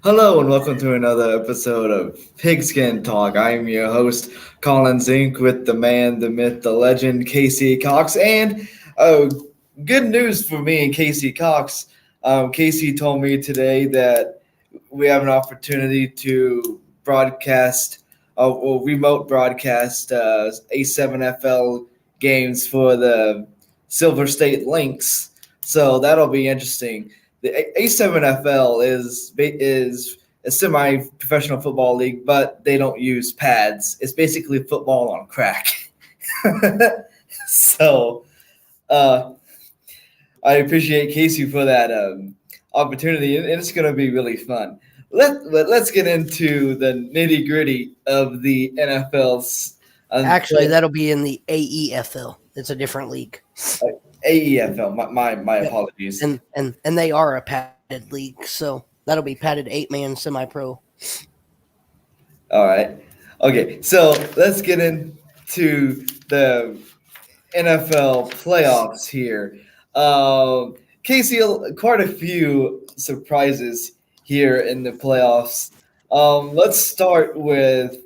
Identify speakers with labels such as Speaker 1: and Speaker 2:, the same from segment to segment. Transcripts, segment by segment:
Speaker 1: Hello and welcome to another episode of Pigskin Talk. I am your host, Colin Zink, with the man, the myth, the legend, Casey Cox. And good news for me and Casey Cox. Casey told me today that we have an opportunity to broadcast, remote broadcast A7FL games for the Silver State Lynx. So that'll be interesting. The A7FL is a semi-professional football league, but they don't use pads. It's basically football on crack. so, uh, I appreciate Casey for that opportunity, and it's going to be really fun. Let's get into the nitty gritty of the NFL's.
Speaker 2: Actually, that'll be in the AEFL. It's a different league.
Speaker 1: AEFL. My
Speaker 2: Yep.
Speaker 1: apologies.
Speaker 2: And they are a padded league, so that'll be padded 8-man semi-pro.
Speaker 1: All right. Okay, so let's get into the NFL playoffs here. Casey, quite a few surprises here in the playoffs. Let's start with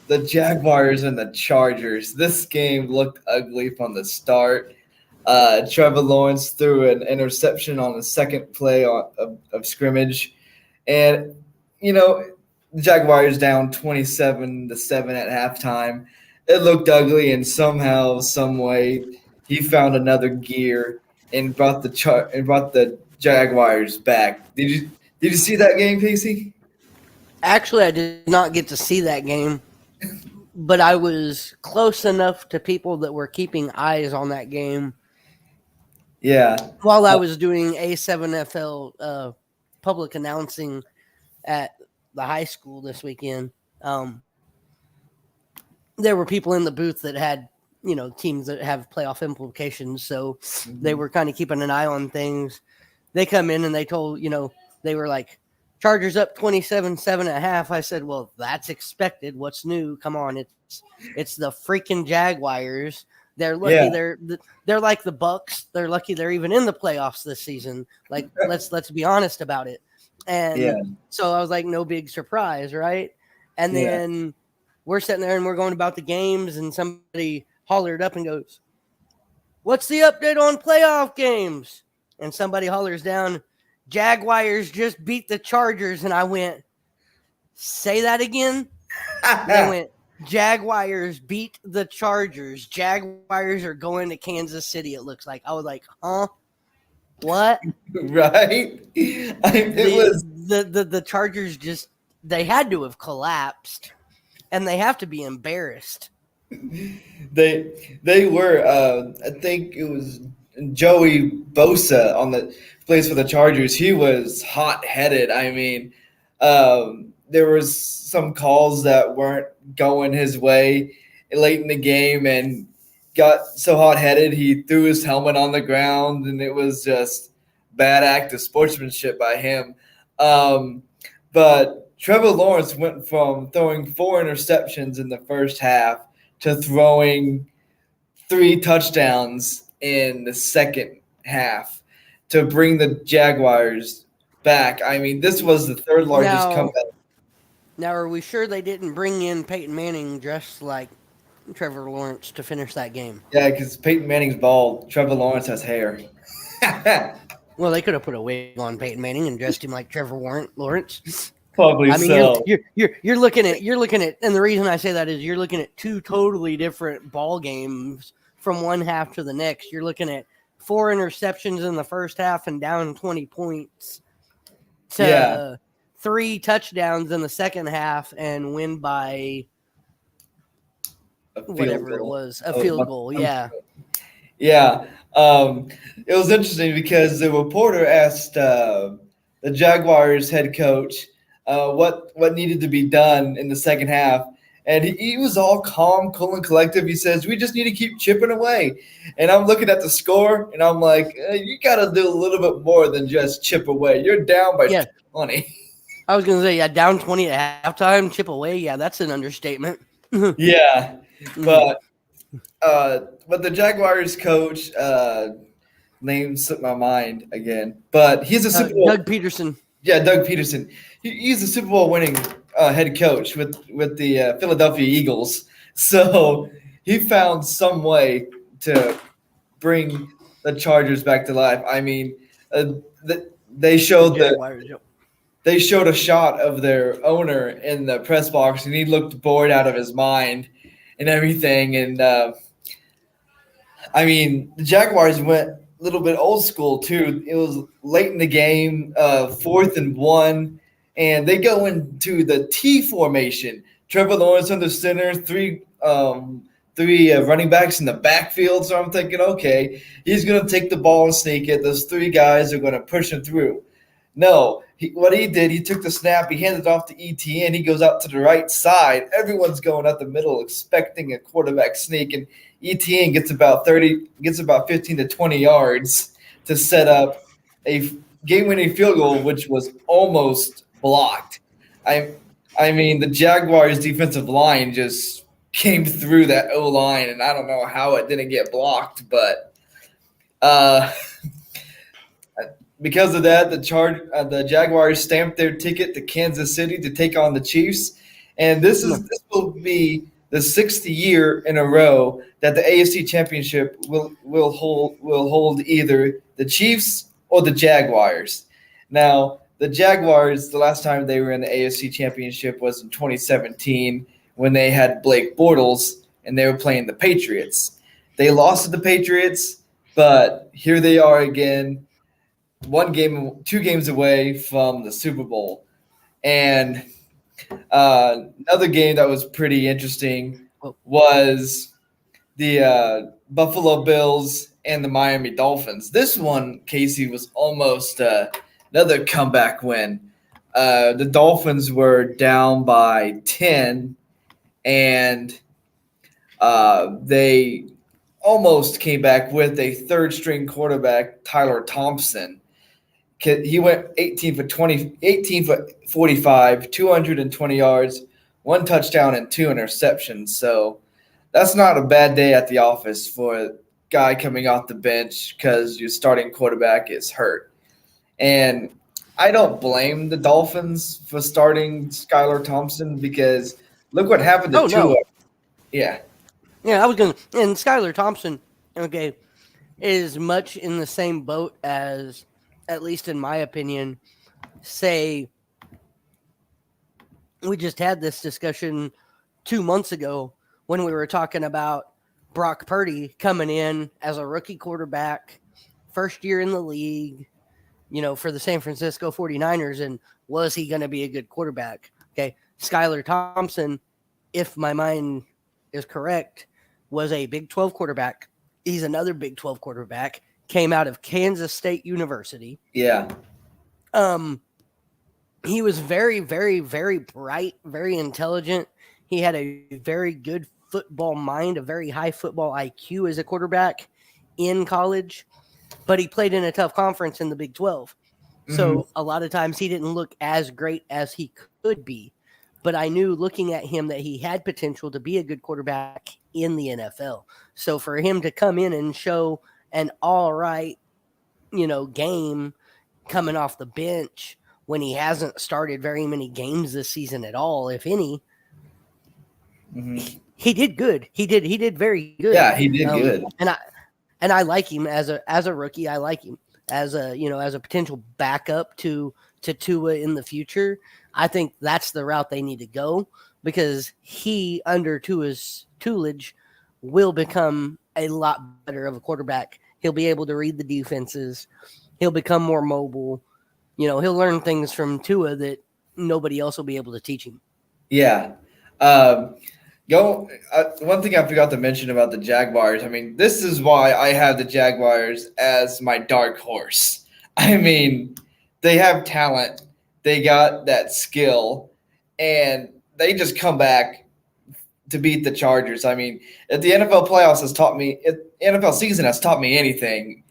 Speaker 1: the Jaguars and the Chargers. This game looked ugly from the start. Trevor Lawrence threw an interception on the second play of scrimmage. And, the Jaguars down 27-7 at halftime. It looked ugly, and somehow, some way, he found another gear and brought the Jaguars back. Did you see that game, Casey?
Speaker 2: Actually, I did not get to see that game, but I was close enough to people that were keeping eyes on that game.
Speaker 1: Yeah.
Speaker 2: While I was doing A7FL public announcing at the high school this weekend, there were people in the booth that had, teams that have playoff implications. So they were kind of keeping an eye on things. They come in and they told, they were like, Chargers up 27-7 at half. I said, well, that's expected. What's new? Come on. It's the freaking Jaguars. They're lucky.
Speaker 1: Yeah.
Speaker 2: They're like the Bucs. They're lucky they're even in the playoffs this season. Like, let's be honest about it. And so I was like, no big surprise, right? And then we're sitting there and we're going about the games, and somebody hollered up and goes, what's the update on playoff games? And somebody hollers down, Jaguars just beat the Chargers. And I went, say that again? They went, Jaguars beat the Chargers. Jaguars are going to Kansas City, it looks like. I was like, huh? What?
Speaker 1: Right?
Speaker 2: The Chargers just, they had to have collapsed, and they have to be embarrassed.
Speaker 1: They were. I think it was Joey Bosa on the plays for the Chargers. He was hot-headed. I mean, there was some calls that weren't going his way late in the game, and got so hot-headed he threw his helmet on the ground, and it was just bad act of sportsmanship by him. But Trevor Lawrence went from throwing 4 interceptions in the first half to throwing 3 touchdowns in the second half to bring the Jaguars back. I mean, this was the third largest comeback.
Speaker 2: Now, are we sure they didn't bring in Peyton Manning dressed like Trevor Lawrence to finish that game?
Speaker 1: Yeah, because Peyton Manning's bald. Trevor Lawrence has hair.
Speaker 2: Well, they could have put a wig on Peyton Manning and dressed him like Trevor Lawrence.
Speaker 1: Probably
Speaker 2: I mean,
Speaker 1: so.
Speaker 2: You're looking at, and the reason I say that is you're looking at 2 totally different ball games from one half to the next. You're looking at 4 interceptions in the first half and down 20 points to 3 touchdowns in the second half and win by whatever it was, a field goal. Yeah.
Speaker 1: Yeah. It was interesting because the reporter asked the Jaguars head coach what needed to be done in the second half. And he was all calm, cool, and collective. He says, we just need to keep chipping away. And I'm looking at the score, and I'm like, you got to do a little bit more than just chip away. You're down by 20.
Speaker 2: I was going to say, down 20 at halftime, chip away. Yeah, that's an understatement.
Speaker 1: Yeah. But the Jaguars coach name slipped my mind again. But he's a Super Bowl.
Speaker 2: Doug Peterson.
Speaker 1: Doug Peterson. He's a Super Bowl winning head coach with the Philadelphia Eagles. So he found some way to bring the Chargers back to life. I mean, they showed
Speaker 2: Jaguars, yep.
Speaker 1: they showed a shot of their owner in the press box, and he looked bored out of his mind and everything. And I mean, the Jaguars went a little bit old school too. It was late in the game, 4th and 1, and they go into the T formation. Trevor Lawrence under center, three running backs in the backfield. So I'm thinking, okay, he's going to take the ball and sneak it. Those three guys are going to push him through. No, what he did, he took the snap, he handed it off to ETN, he goes out to the right side. Everyone's going up the middle expecting a quarterback sneak, and ETN gets about 15 to 20 yards to set up a game-winning field goal, which was almost blocked. I mean, the Jaguars' defensive line just came through that O-line, and I don't know how it didn't get blocked, but because of that, the Jaguars stamped their ticket to Kansas City to take on the Chiefs, and this will be the 6th year in a row that the AFC Championship will hold either the Chiefs or the Jaguars. Now, the Jaguars, the last time they were in the AFC Championship was in 2017 when they had Blake Bortles and they were playing the Patriots. They lost to the Patriots, but here they are again. 2 games away from the Super Bowl. And another game that was pretty interesting was the Buffalo Bills and the Miami Dolphins. This one, Casey, was almost another comeback win. The Dolphins were down by 10, and they almost came back with a third-string quarterback, Tyler Thompson. He went 18 for 45, 220 yards, 1 touchdown, and 2 interceptions. So that's not a bad day at the office for a guy coming off the bench because your starting quarterback is hurt. And I don't blame the Dolphins for starting Skylar Thompson because look what happened to Tua.
Speaker 2: No.
Speaker 1: Yeah.
Speaker 2: Yeah, I was going to – and Skylar Thompson, okay, is much in the same boat as – at least in my opinion, say we just had this discussion 2 months ago when we were talking about Brock Purdy coming in as a rookie quarterback, first year in the league, for the San Francisco 49ers, and was he going to be a good quarterback? Okay, Skylar Thompson, if my mind is correct, was a Big 12 quarterback. He's another Big 12 quarterback. Came out of Kansas State University.
Speaker 1: Yeah.
Speaker 2: He was very, very, very bright, very intelligent. He had a very good football mind, a very high football IQ as a quarterback in college, but he played in a tough conference in the Big 12. Mm-hmm. So a lot of times he didn't look as great as he could be, but I knew looking at him that he had potential to be a good quarterback in the NFL. So for him to come in and show an all right, game coming off the bench when he hasn't started very many games this season at all, if any. Mm-hmm. He did good. He did very good.
Speaker 1: Yeah, he did good.
Speaker 2: And I like him as a rookie. I like him as a potential backup to Tua in the future. I think that's the route they need to go because he, under Tua's tutelage, will become a lot better of a quarterback. He'll be able to read the defenses. He'll become more mobile. He'll learn things from Tua that nobody else will be able to teach him.
Speaker 1: Yeah. One thing I forgot to mention about the Jaguars, I mean, this is why I have the Jaguars as my dark horse. I mean, they have talent. They got that skill, and they just come back to beat the Chargers. I mean, if the NFL playoffs has taught me, if NFL season has taught me anything,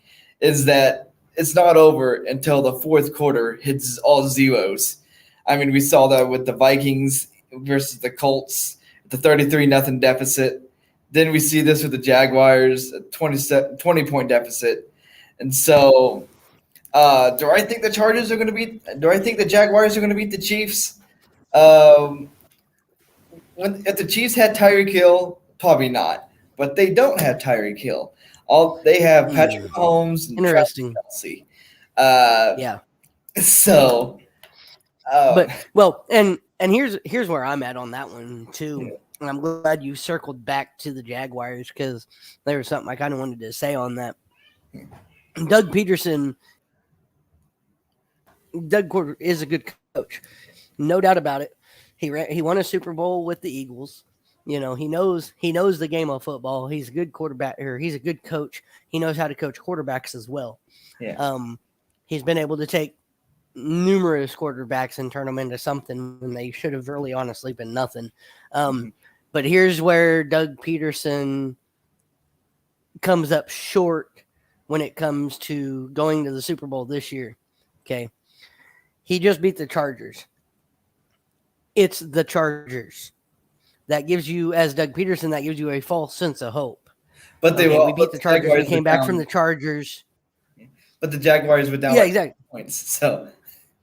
Speaker 1: is that it's not over until the fourth quarter hits all zeros. I mean, we saw that with the Vikings versus the Colts, the 33-0 deficit. Then we see this with the Jaguars, a 20-point deficit. And so Do I think the Chargers are going to beat? Do I think the Jaguars are going to beat the Chiefs? Um, if the Chiefs had Tyreek Hill, probably not. But they don't have Tyreek Hill. They have Patrick Mahomes and Travis
Speaker 2: Interesting.
Speaker 1: Kelce. Uh,
Speaker 2: Yeah.
Speaker 1: so,
Speaker 2: But and here's where I'm at on that one too. And I'm glad you circled back to the Jaguars because there was something I kind of wanted to say on that. Doug Peterson, is a good coach, no doubt about it. He won a Super Bowl with the Eagles. You know, he knows the game of football. He's a good quarterback, or he's a good coach. He knows how to coach quarterbacks as well.
Speaker 1: yeah.
Speaker 2: He's been able to take numerous quarterbacks and turn them into something when they should have really honestly been nothing. But here's where Doug Peterson comes up short when it comes to going to the Super Bowl this year. Okay. He just beat the Chargers. It's the Chargers. That gives you, as Doug Peterson, that gives you a false sense of hope.
Speaker 1: But
Speaker 2: we beat the Chargers. We came back from the Chargers.
Speaker 1: But the Jaguars were down
Speaker 2: exactly.
Speaker 1: points. So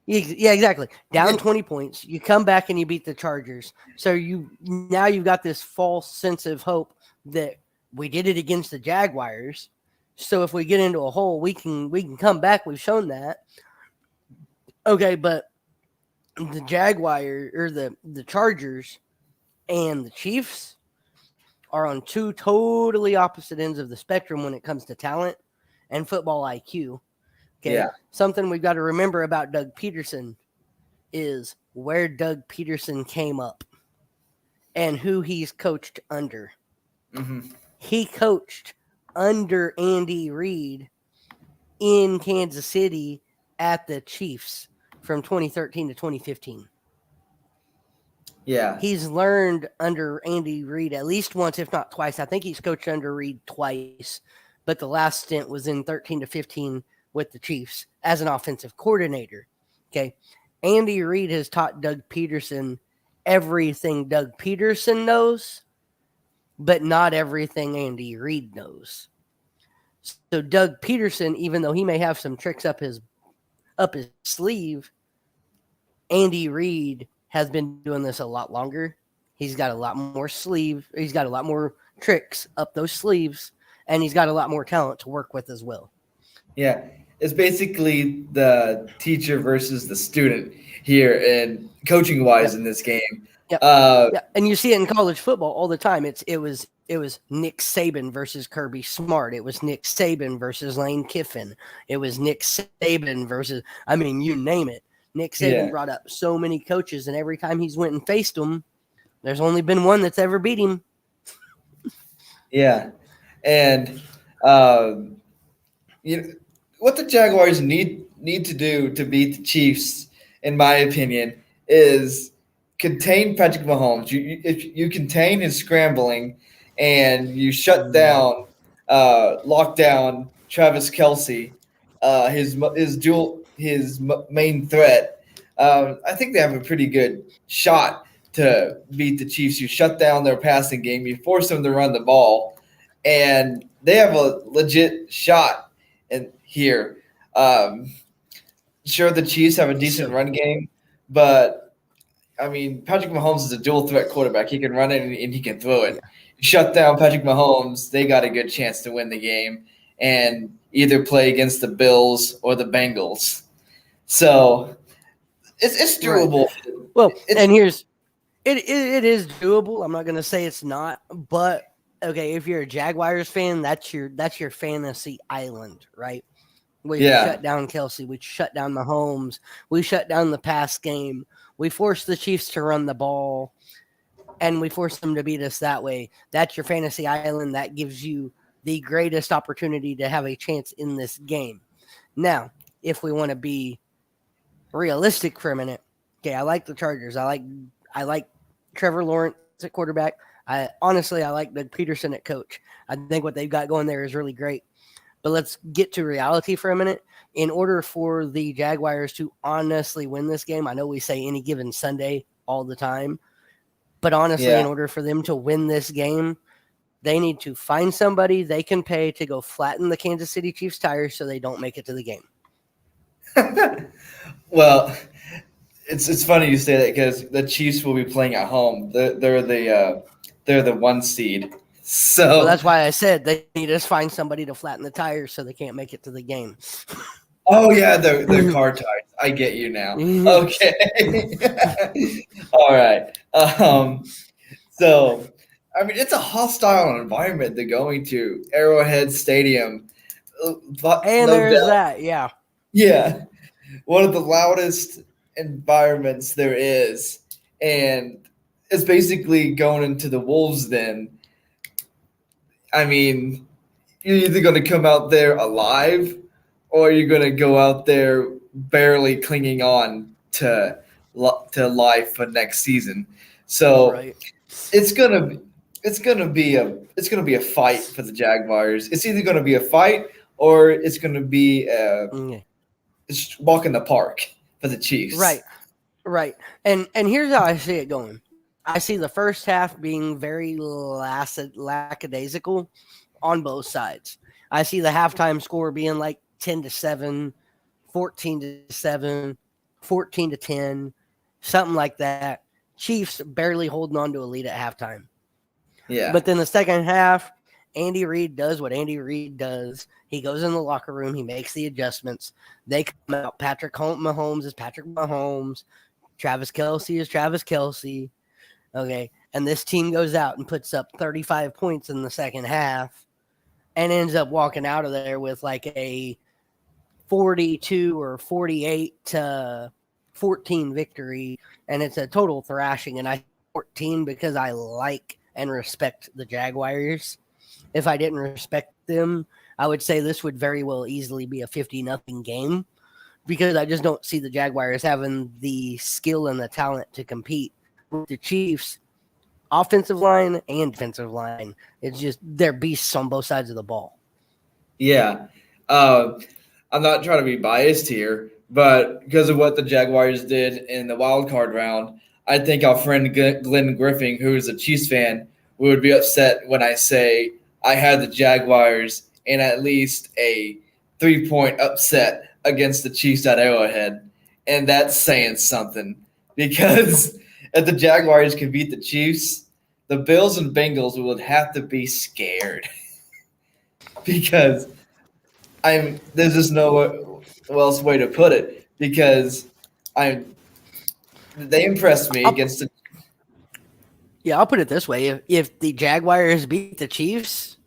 Speaker 2: yeah, exactly. Down 20 points. You come back and you beat the Chargers. So you've got this false sense of hope that we did it against the Jaguars. So if we get into a hole, we can come back. We've shown that. Okay, but the Jaguar or the Chargers and the Chiefs are on two totally opposite ends of the spectrum when it comes to talent and football IQ. Okay.
Speaker 1: Yeah.
Speaker 2: Something we've got to remember about Doug Peterson is where Doug Peterson came up and who he's coached under. He coached under Andy Reid in Kansas City at the Chiefs from 2013 to 2015.
Speaker 1: Yeah.
Speaker 2: He's learned under Andy Reid at least once, if not twice. I think he's coached under Reid twice, but the last stint was in 13 to 15 with the Chiefs as an offensive coordinator. Okay. Andy Reid has taught Doug Peterson everything Doug Peterson knows, but not everything Andy Reid knows. So Doug Peterson, even though he may have some tricks up his sleeve, Andy Reid has been doing this a lot longer. He's got a lot more He's got a lot more tricks up those sleeves, and he's got a lot more talent to work with as well.
Speaker 1: Yeah. It's basically the teacher versus the student here in coaching wise in this game.
Speaker 2: And you see it in college football all the time. It was Nick Saban versus Kirby Smart. It was Nick Saban versus Lane Kiffin. It was Nick Saban versus, I mean, you name it. Nick Saban brought up so many coaches, and every time he's went and faced them, there's only been one that's ever beat him.
Speaker 1: Yeah. And what the Jaguars need to do to beat the Chiefs, in my opinion, is contain Patrick Mahomes. If you contain his scrambling and you shut down, lock down Travis Kelce, his main threat, I think they have a pretty good shot to beat the Chiefs. You shut down their passing game, you force them to run the ball, and they have a legit shot in here. Sure, the Chiefs have a decent run game, but I mean, Patrick Mahomes is a dual threat quarterback. He can run it and he can throw it. Yeah. Shut down Patrick Mahomes, they got a good chance to win the game and either play against the Bills or the Bengals. So it's doable.
Speaker 2: Right. Well, and here's it is doable. I'm not going to say it's not, but okay, if you're a Jaguars fan, that's your fantasy island, right? We shut down Kelce, we shut down Mahomes, we shut down the pass game, we force the Chiefs to run the ball, and we force them to beat us that way. That's your fantasy island. That gives you the greatest opportunity to have a chance in this game. Now, if we want to be realistic for a minute, okay, I like the Chargers. I like Trevor Lawrence at quarterback. I like Doug Peterson at coach. I think what they've got going there is really great. But let's get to reality for a minute. In order for the Jaguars to honestly win this game, I know we say any given Sunday all the time, but honestly, in order for them to win this game, they need to find somebody they can pay to go flatten the Kansas City Chiefs tires so they don't make it to the game.
Speaker 1: Well, it's funny you say that because the Chiefs will be playing at home. They're the 1 seed.
Speaker 2: Well,
Speaker 1: So
Speaker 2: that's why I said they need to find somebody to flatten the tires so they can't make it to the game.
Speaker 1: oh yeah, the car tires. I get you now. Okay. All right. So I mean, it's a hostile environment they're going to Arrowhead Stadium, but
Speaker 2: And
Speaker 1: no
Speaker 2: there's
Speaker 1: doubt.
Speaker 2: that, yeah.
Speaker 1: Yeah, one of the loudest environments there is, and it's basically going into the wolves' den. I mean, you're either going to come out there alive, or you're going to go out there barely clinging on to life for next season. So
Speaker 2: Right.
Speaker 1: it's gonna it's gonna be a fight for the Jaguars. It's either gonna be a fight or it's gonna be
Speaker 2: Okay.
Speaker 1: it's walk in the park for the Chiefs.
Speaker 2: Right. Right. And here's how I see it going. I see the first half being very lackadaisical on both sides. I see the halftime score being like 10-7, 14-7, 14-10, something like that. Chiefs barely holding on to a lead at halftime.
Speaker 1: Yeah,
Speaker 2: But then the second half, Andy Reid does what Andy Reid does. He goes in the locker room, he makes the adjustments. They come out. Patrick Mahomes is Patrick Mahomes. Travis Kelce is Travis Kelce. Okay. And this team goes out and puts up 35 points in the second half and ends up walking out of there with like a 42 or 48-14 victory. And it's a total thrashing. And I 14 because I like and respect the Jaguars. If I didn't respect them, I would say this would very well easily be a 50-0 game because I just don't see the Jaguars having the skill and the talent to compete with the Chiefs offensive line and defensive line. It's just they're beasts on both sides of the ball.
Speaker 1: yeah. I'm not trying to be biased here, but because of what the Jaguars did in the wild card round, I think our friend Glenn Griffin, who is a Chiefs fan, would be upset when I say I had the Jaguars in at least a 3-point upset against the Chiefs at Arrowhead. And that's saying something because if the Jaguars can beat the Chiefs, the Bills and Bengals would have to be scared because there's just no else way to put it because they impressed me
Speaker 2: I'll,
Speaker 1: against the
Speaker 2: I'll put it this way: if the Jaguars beat the Chiefs,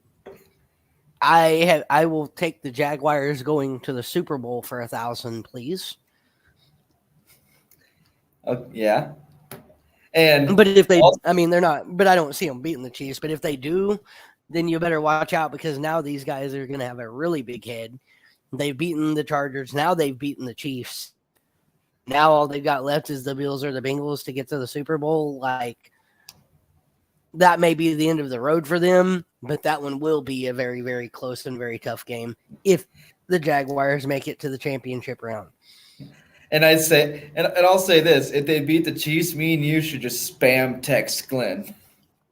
Speaker 2: I will take the Jaguars going to the Super Bowl for 1,000, please.
Speaker 1: yeah. And
Speaker 2: But if they,
Speaker 1: also,
Speaker 2: I mean, they're not. But I don't see them beating the Chiefs. But if they do, then you better watch out because now these guys are going to have a really big head. They've beaten the Chargers. Now they've beaten the Chiefs. Now all they've got left is the Bills or the Bengals to get to the Super Bowl. Like that may be the end of the road for them, but that one will be a very, very close and very tough game if the Jaguars make it to the championship round.
Speaker 1: and I'd say, and I'll say this: if they beat the Chiefs, me and you should just spam text Glenn.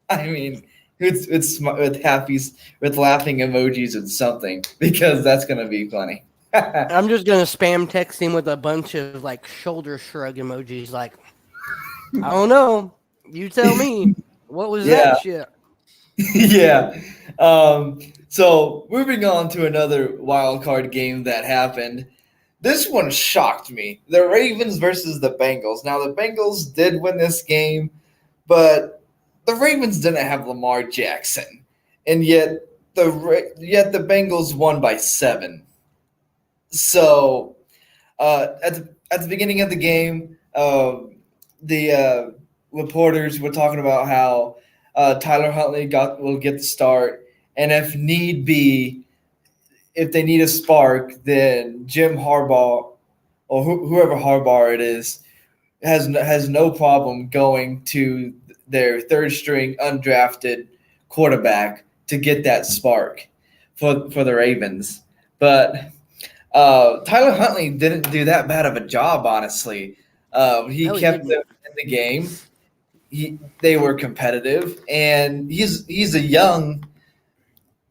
Speaker 1: I mean, with laughing emojis and something because that's gonna be funny.
Speaker 2: I'm just gonna spam text him with a bunch of like shoulder shrug emojis. Like, I don't know. You tell me. What was
Speaker 1: Yeah.
Speaker 2: that shit?
Speaker 1: Yeah. So moving on to another wild card game that happened. This one shocked me. The Ravens versus the Bengals. Now the Bengals did win this game, but the Ravens didn't have Lamar Jackson, and yet the Bengals won by 7. So at the beginning of the game, the reporters were talking about how Tyler Huntley will get the start, and if need be, if they need a spark, then Jim Harbaugh or whoever Harbaugh it is has no problem going to their third string undrafted quarterback to get that spark for the Ravens. But Tyler Huntley didn't do that bad of a job, honestly. He
Speaker 2: No, he
Speaker 1: kept
Speaker 2: didn't.
Speaker 1: them in the game. They were competitive, and he's a young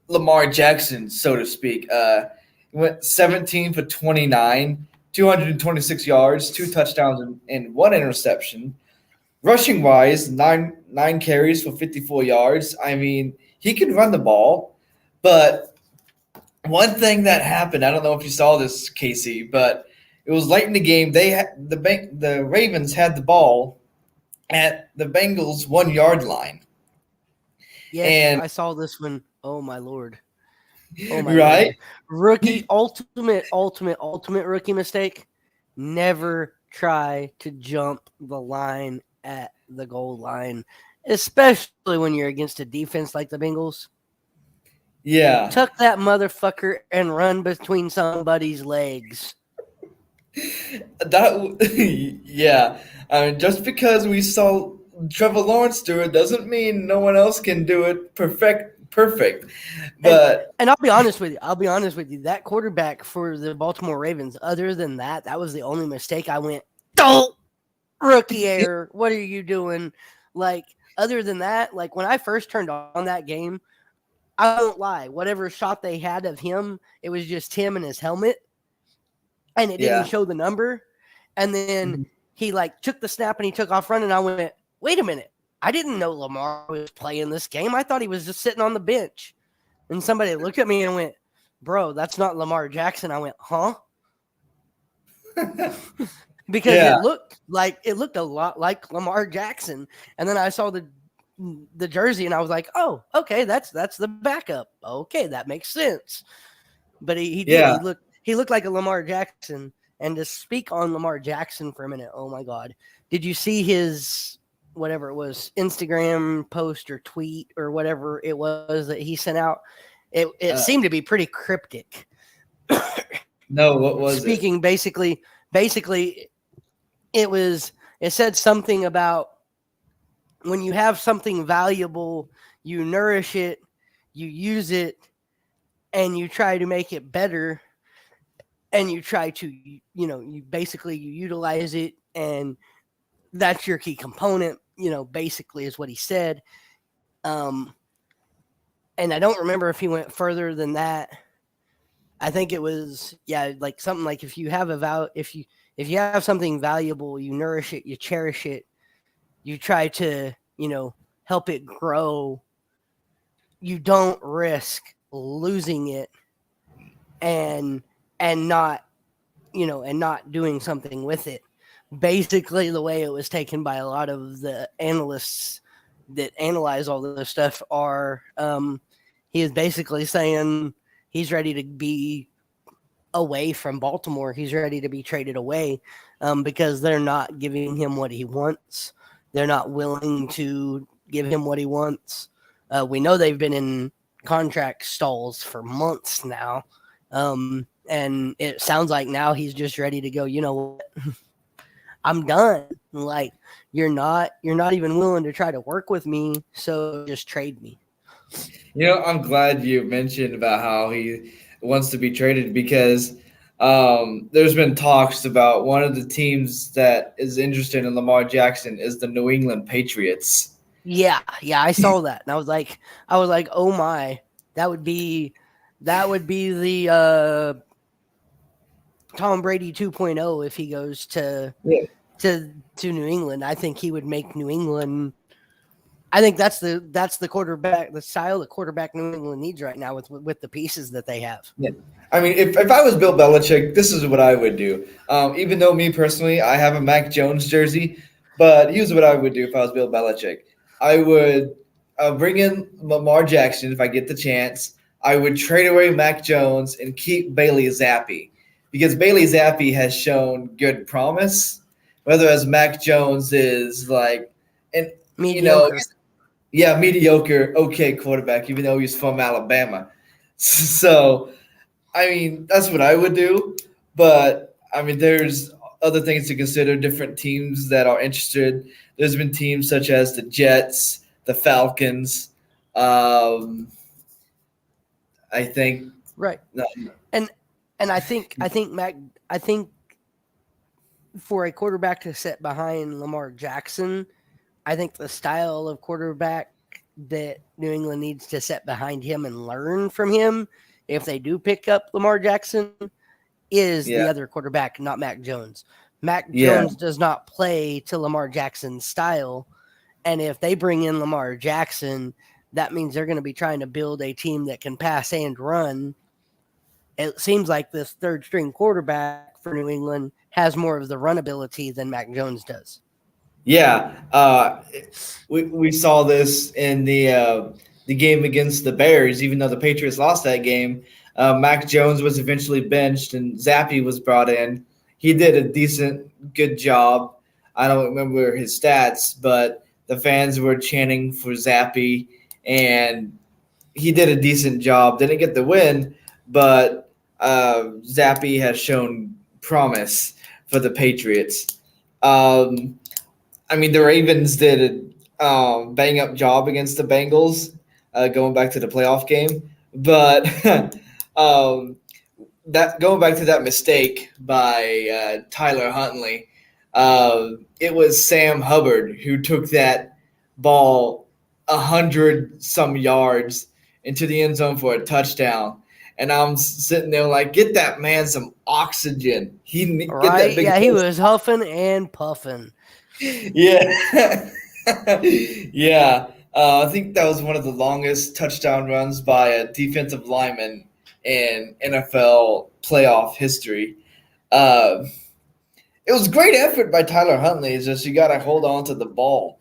Speaker 1: Lamar Jackson, so to speak. He went 17 for 29 226 yards, 2 touchdowns, and 1 interception. Rushing wise, nine carries for 54 yards. I mean, he can run the ball, but one thing that happened, I don't know if you saw this, Casey, but it was late in the game. The Ravens had the ball at the Bengals 1 yard line.
Speaker 2: Yes,
Speaker 1: And
Speaker 2: I saw this one. Oh my lord. Oh my
Speaker 1: right?
Speaker 2: lord. Rookie ultimate rookie mistake. Never try to jump the line at the goal line, especially when you're against a defense like the Bengals.
Speaker 1: Yeah.
Speaker 2: Tuck that motherfucker and run between somebody's legs.
Speaker 1: Yeah. I mean, just because we saw Trevor Lawrence do it doesn't mean no one else can do it perfect. But
Speaker 2: and I'll be honest with you. That quarterback for the Baltimore Ravens, other than that was the only mistake I went, don't rookie error. What are you doing? Like, other than that, like when I first turned on that game, I won't lie. Whatever shot they had of him, it was just him and his helmet. And it didn't show the number. And then he like took the snap and he took off running. I went, wait a minute. I didn't know Lamar was playing this game. I thought he was just sitting on the bench. And somebody looked at me and went, bro, that's not Lamar Jackson. I went, huh? Because it looked a lot like Lamar Jackson. And then I saw the jersey and I was like, oh, okay, that's the backup. Okay, that makes sense. But he looked like a Lamar Jackson. And to speak on Lamar Jackson for a minute, oh my God. Did you see his whatever it was, Instagram post or tweet or whatever it was that he sent out? It seemed to be pretty cryptic.
Speaker 1: No, what was
Speaker 2: Speaking
Speaker 1: it?
Speaker 2: basically it said something about when you have something valuable, you nourish it, you use it, and you try to make it better, and you try to, you utilize it, and that's your key component, basically is what he said. And I don't remember if he went further than that. I think it was, like something like if you have if you have something valuable, you nourish it, you cherish it, you try to, help it grow. You don't risk losing it and not, and not doing something with it. Basically, the way it was taken by a lot of the analysts that analyze all this stuff are, he is basically saying he's ready to be away from Baltimore. He's ready to be traded away because they're not giving him what he wants. They're not willing to give him what he wants. We know they've been in contract stalls for months now. And it sounds like now he's just ready to go, you know what? I'm done. Like, you're not even willing to try to work with me, so just trade me.
Speaker 1: I'm glad you mentioned about how he wants to be traded because there's been talks about one of the teams that is interested in Lamar Jackson is the New England Patriots.
Speaker 2: Yeah, I saw that, and I was like, oh my, that would be the Tom Brady 2.0 if he goes to New England. I think he would make New England. I think that's the quarterback, the style of quarterback New England needs right now with the pieces that they have.
Speaker 1: Yeah. I mean, if I was Bill Belichick, this is what I would do. Even though me personally, I have a Mac Jones jersey, but here's what I would do if I was Bill Belichick. I would bring in Lamar Jackson if I get the chance. I would trade away Mac Jones and keep Bailey Zappi because Bailey Zappi has shown good promise, whereas Mac Jones is like, and
Speaker 2: mediocre.
Speaker 1: Mediocre, okay quarterback, even though he's from Alabama. So, I mean, that's what I would do. But, I mean, there's other things to consider, different teams that are interested. There's been teams such as the Jets, the Falcons. I think.
Speaker 2: Right. And I think for a quarterback to sit behind Lamar Jackson, I think the style of quarterback that New England needs to sit behind him and learn from him, if they do pick up Lamar Jackson, is the
Speaker 1: Yeah.
Speaker 2: other quarterback, not Mac Jones. Mac
Speaker 1: Yeah.
Speaker 2: Jones does not play to Lamar Jackson's style. And if they bring in Lamar Jackson, that means they're going to be trying to build a team that can pass and run. It seems like this third string quarterback for New England has more of the run ability than Mac Jones does.
Speaker 1: Yeah. We saw this in the game against the Bears. Even though the Patriots lost that game, Mac Jones was eventually benched and Zappy was brought in. He did a good job. I don't remember his stats, but the fans were chanting for Zappy, and he did a decent job. Didn't get the win, but Zappy has shown promise for the Patriots. I mean, the Ravens did a bang up job against the Bengals, going back to the playoff game. But um, that going back to that mistake by Tyler Huntley, it was Sam Hubbard who took that ball 100 some yards into the end zone for a touchdown. And I'm sitting there like, get that man some oxygen. Get that
Speaker 2: Right?
Speaker 1: big.
Speaker 2: Yeah, he was huffing and puffing.
Speaker 1: Yeah. Yeah. I think that was one of the longest touchdown runs by a defensive lineman in NFL playoff history. Uh, it was great effort by Tyler Huntley. It's just you got to hold on to the ball.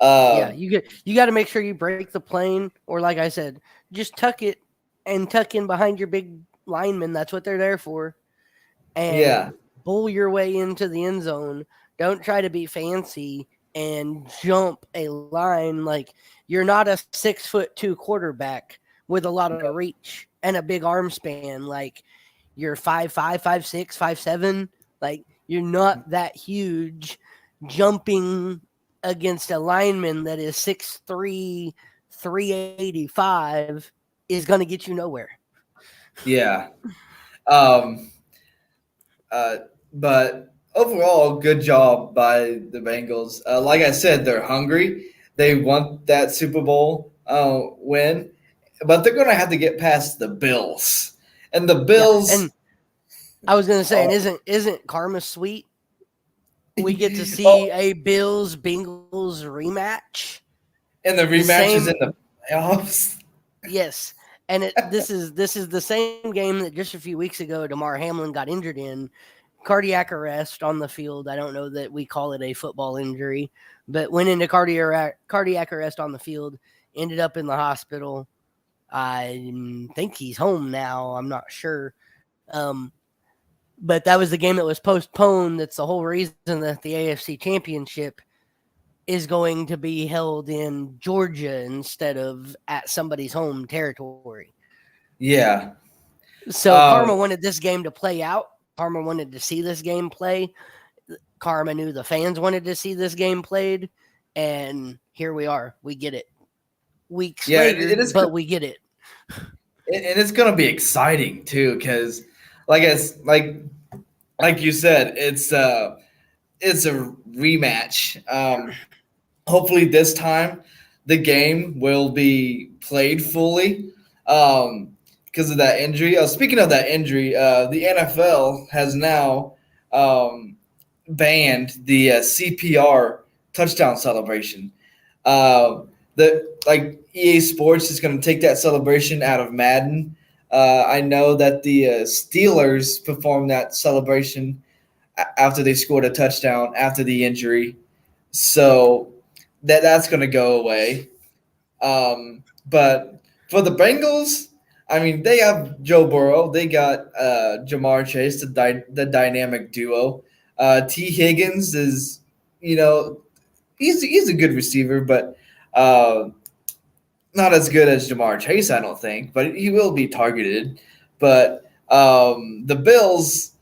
Speaker 2: Yeah, you got to make sure you break the plane, or like I said, just tuck it and tuck in behind your big lineman. That's what they're there for. And
Speaker 1: Yeah.
Speaker 2: bull your way into the end zone. Don't try to be fancy and jump a line. Like, you're not a 6'2" quarterback with a lot of reach and a big arm span. Like, you're 5'5", 5'6", 5'7". Like, you're not that huge. Jumping against a lineman that is 6'3", 385 is going to get you nowhere.
Speaker 1: Yeah. Um, but overall, good job by the Bengals. Like I said, they're hungry. They want that Super Bowl win, but they're going to have to get past the Bills. And the
Speaker 2: Yeah,
Speaker 1: Bills.
Speaker 2: and I was going to say, and
Speaker 1: Oh,
Speaker 2: isn't karma sweet? We get to see
Speaker 1: oh,
Speaker 2: a Bills Bengals rematch.
Speaker 1: and the
Speaker 2: The
Speaker 1: rematch is
Speaker 2: same,
Speaker 1: in the playoffs.
Speaker 2: yes, and this is the same game that just a few weeks ago Damar Hamlin got injured in. Cardiac arrest on the field. I don't know that we call it a football injury, but went into cardiac arrest on the field. Ended up in the hospital. I think he's home now. I'm not sure. But that was the game that was postponed. That's the whole reason that the AFC Championship is going to be held in Georgia instead of at somebody's home territory.
Speaker 1: Yeah.
Speaker 2: So Karma wanted this game to play out. Karma wanted to see this game play. Karma knew the fans wanted to see this game played. And here we are. We get it. Weeks
Speaker 1: Yeah,
Speaker 2: later,
Speaker 1: it is,
Speaker 2: but we get it.
Speaker 1: and it's gonna be exciting too, because like like you said, it's a rematch. Hopefully this time the game will be played fully, because of that injury. Speaking of that injury, the NFL has now banned the CPR touchdown celebration. The like EA Sports is going to take that celebration out of Madden. I know that the Steelers performed that celebration after they scored a touchdown after the injury, so that's going to go away. But for the Bengals, I mean, they have Joe Burrow, they got Jamar Chase, the dynamic duo. T. Higgins is, you know, he's a good receiver, but uh, not as good as Jamar Chase, I don't think. But he will be targeted. But the Bills,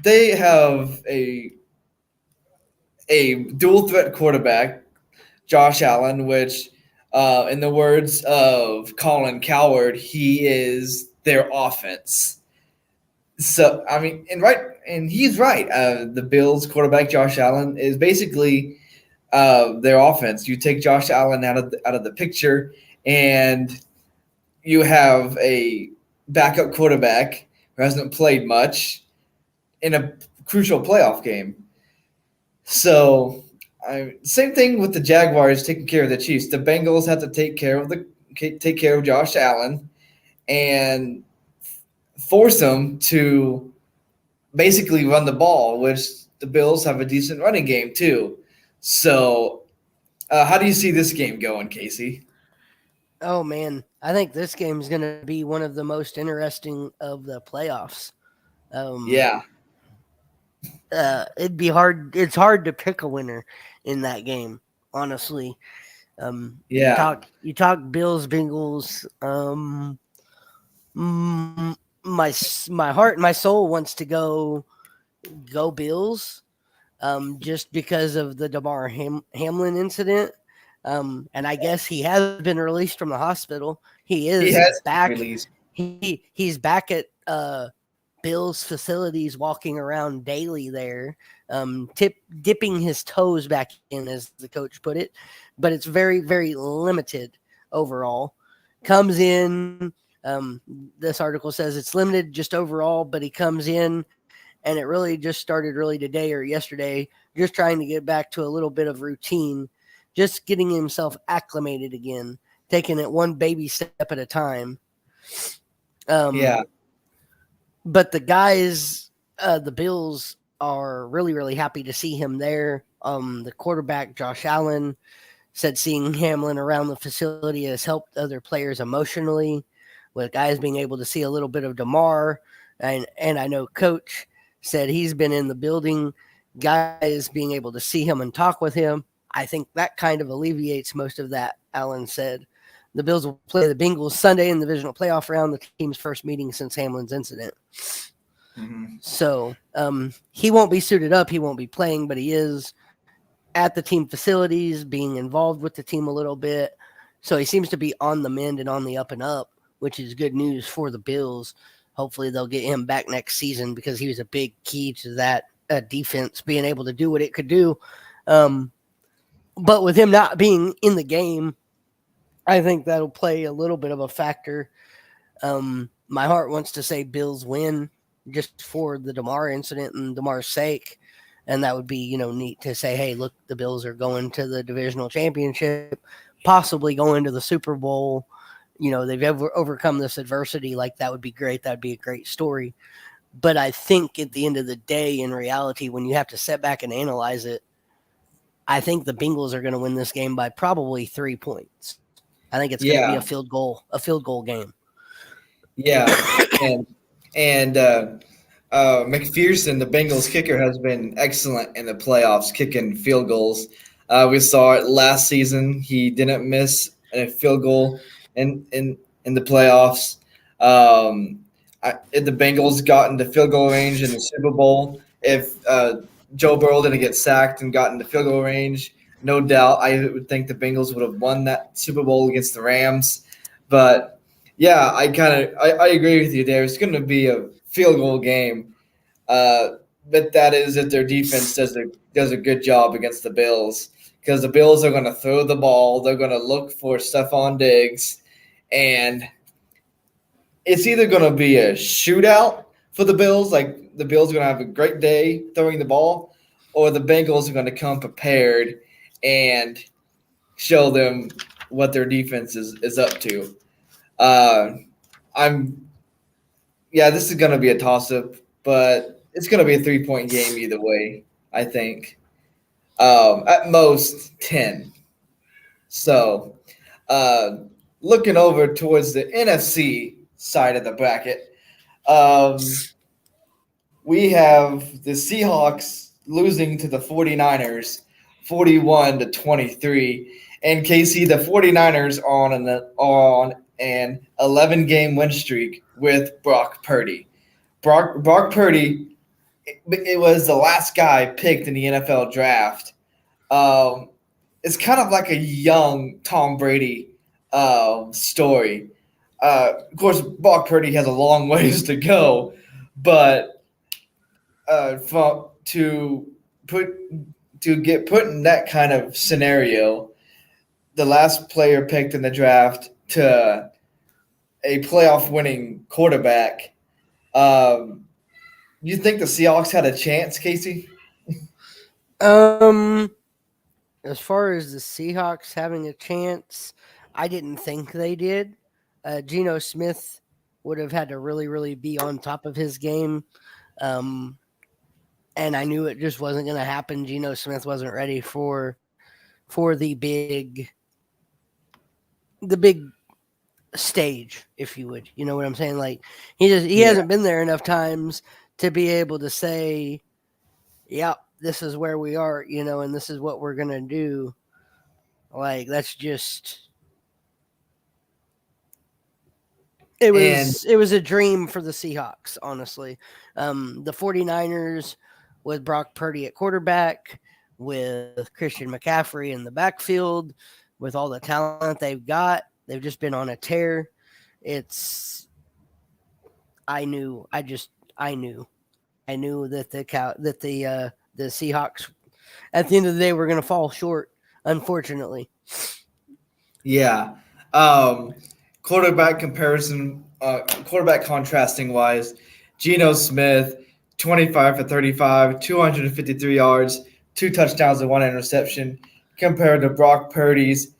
Speaker 1: they have a dual threat quarterback, Josh Allen, which, in the words of Colin Coward, he is their offense. So I mean, and he's right. The Bills quarterback Josh Allen is basically their offense. You take Josh Allen out of the picture, and you have a backup quarterback who hasn't played much, in a crucial playoff game. So, same thing with the Jaguars taking care of the Chiefs. The Bengals have to take care of Josh Allen and force him to basically run the ball, which the Bills have a decent running game too. So, how do you see this game going, Casey?
Speaker 2: Oh man, I think this game is going to be one of the most interesting of the playoffs. Um,
Speaker 1: Yeah,
Speaker 2: it'd be hard. It's hard to pick a winner in that game, honestly.
Speaker 1: yeah,
Speaker 2: You talk Bills, Bengals. My heart, my soul wants to go Bills. Just because of the Hamlin incident. And I guess he has been released from the hospital. He
Speaker 1: he
Speaker 2: is
Speaker 1: has been
Speaker 2: back.
Speaker 1: released.
Speaker 2: He's back at Bill's facilities, walking around daily there, dipping his toes back in, as the coach put it. But it's very, very limited overall. Comes in. This article says it's limited just overall, but he comes in, and it really just started really today or yesterday, just trying to get back to a little bit of routine, just getting himself acclimated again, taking it one baby step at a time.
Speaker 1: Yeah,
Speaker 2: But the guys, the Bills are really, really happy to see him there. The quarterback, Josh Allen, said seeing Hamlin around the facility has helped other players emotionally, with guys being able to see a little bit of DeMar. And I know Coach said he's been in the building, guys being able to see him and talk with him. I think that kind of alleviates most of that, Allen said. The Bills will play the Bengals Sunday in the divisional playoff round, the team's first meeting since Hamlin's incident.
Speaker 1: mm-hmm.
Speaker 2: So he won't be suited up. He won't be playing, but he is at the team facilities, being involved with the team a little bit. So he seems to be on the mend and on the up and up, which is good news for the Bills. Hopefully they'll get him back next season, because he was a big key to that defense being able to do what it could do. But with him not being in the game, I think that'll play a little bit of a factor. My heart wants to say Bills win, just for the DeMar incident and DeMar's sake. And that would be, neat to say, hey, look, the Bills are going to the divisional championship, possibly going to the Super Bowl. They've overcome this adversity. Like, that would be great. That'd be a great story. But I think at the end of the day, in reality, when you have to sit back and analyze it, I think the Bengals are going to win this game by probably 3 points. I think it's going to be a field goal game.
Speaker 1: Yeah, and McPherson, the Bengals kicker, has been excellent in the playoffs, kicking field goals. We saw it last season; he didn't miss a field goal in the playoffs. If the Bengals got into field goal range in the Super Bowl, if Joe Burrow didn't get sacked and got into field goal range, no doubt I would think the Bengals would have won that Super Bowl against the Rams. But yeah, I agree with you there. It's going to be a field goal game, but that is if their defense does a good job against the Bills, because the Bills are going to throw the ball. They're going to look for Stephon Diggs, and it's either going to be a shootout for the Bills, like the Bills are going to have a great day throwing the ball, or the Bengals are going to come prepared and show them what their defense is up to. This is going to be a toss-up, but it's going to be a 3-point game either way, I think. At most 10. So, looking over towards the NFC side of the bracket, we have the Seahawks losing to the 49ers 41-23. And Casey, the 49ers on an 11-game win streak with Brock Purdy. Brock Purdy, it was the last guy picked in the NFL draft. It's kind of like a young Tom Brady story. Of course, Brock Purdy has a long ways to go, but to get put in that kind of scenario, the last player picked in the draft to a playoff winning quarterback, You think the Seahawks had a chance, Casey?
Speaker 2: Um, as far as the Seahawks having a chance, I didn't think they did. Geno Smith would have had to really, really be on top of his game. Um, and I knew it just wasn't going to happen. Geno Smith wasn't ready for the big stage, if you would. You know what I'm saying? Like he
Speaker 1: Yeah.
Speaker 2: hasn't been there enough times to be able to say, "Yep, this is where we are," and this is what we're gonna do. Like that's just
Speaker 1: And
Speaker 2: it was a dream for the Seahawks, honestly. The 49ers with Brock Purdy at quarterback, with Christian McCaffrey in the backfield, with all the talent they've got, they've just been on a tear. It's I knew, I knew, I knew that the Seahawks at the end of the day were going to fall short, unfortunately.
Speaker 1: yeah, quarterback comparison, quarterback contrasting wise, Geno Smith, 25 for 35, 253 yards, 2 touchdowns and 1 interception, compared to Brock Purdy's.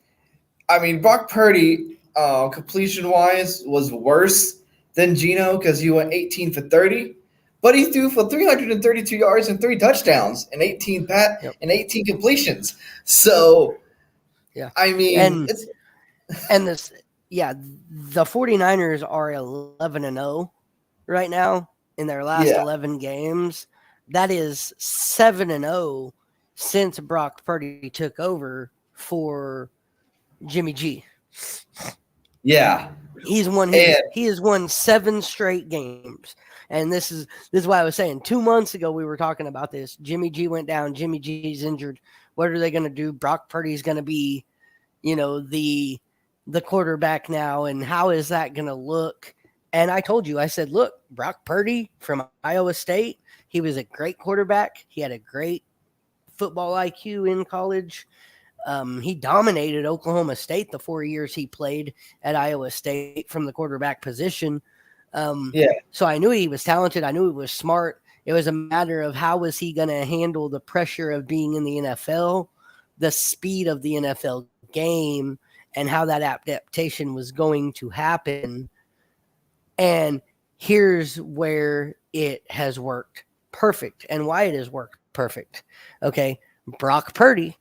Speaker 1: I mean, Brock Purdy, completion wise, was worse than Geno because he went 18 for 30, but he threw for 332 yards and 3 touchdowns and 18 completions. So,
Speaker 2: Yeah.
Speaker 1: I mean,
Speaker 2: And
Speaker 1: it's
Speaker 2: and this yeah, the 49ers are 11-0 right now in their last
Speaker 1: yeah,
Speaker 2: 11 games. That is 7-0 since Brock Purdy took over for Jimmy G.
Speaker 1: yeah, and
Speaker 2: He has won 7 straight games. And this is why I was saying 2 months ago we were talking about this. Jimmy G went down, Jimmy G's injured. What are they going to do? Brock Purdy's going to be, the quarterback now, and how is that going to look? And I told you, I said, look, Brock Purdy from Iowa State, he was a great quarterback. He had a great football IQ in college. He dominated Oklahoma State the 4 years he played at Iowa State from the quarterback position.
Speaker 1: yeah,
Speaker 2: So I knew he was talented. I knew he was smart. It was a matter of how was he going to handle the pressure of being in the NFL, the speed of the NFL game, and how that adaptation was going to happen. And here's where it has worked perfect and why it has worked perfect. Okay. Brock Purdy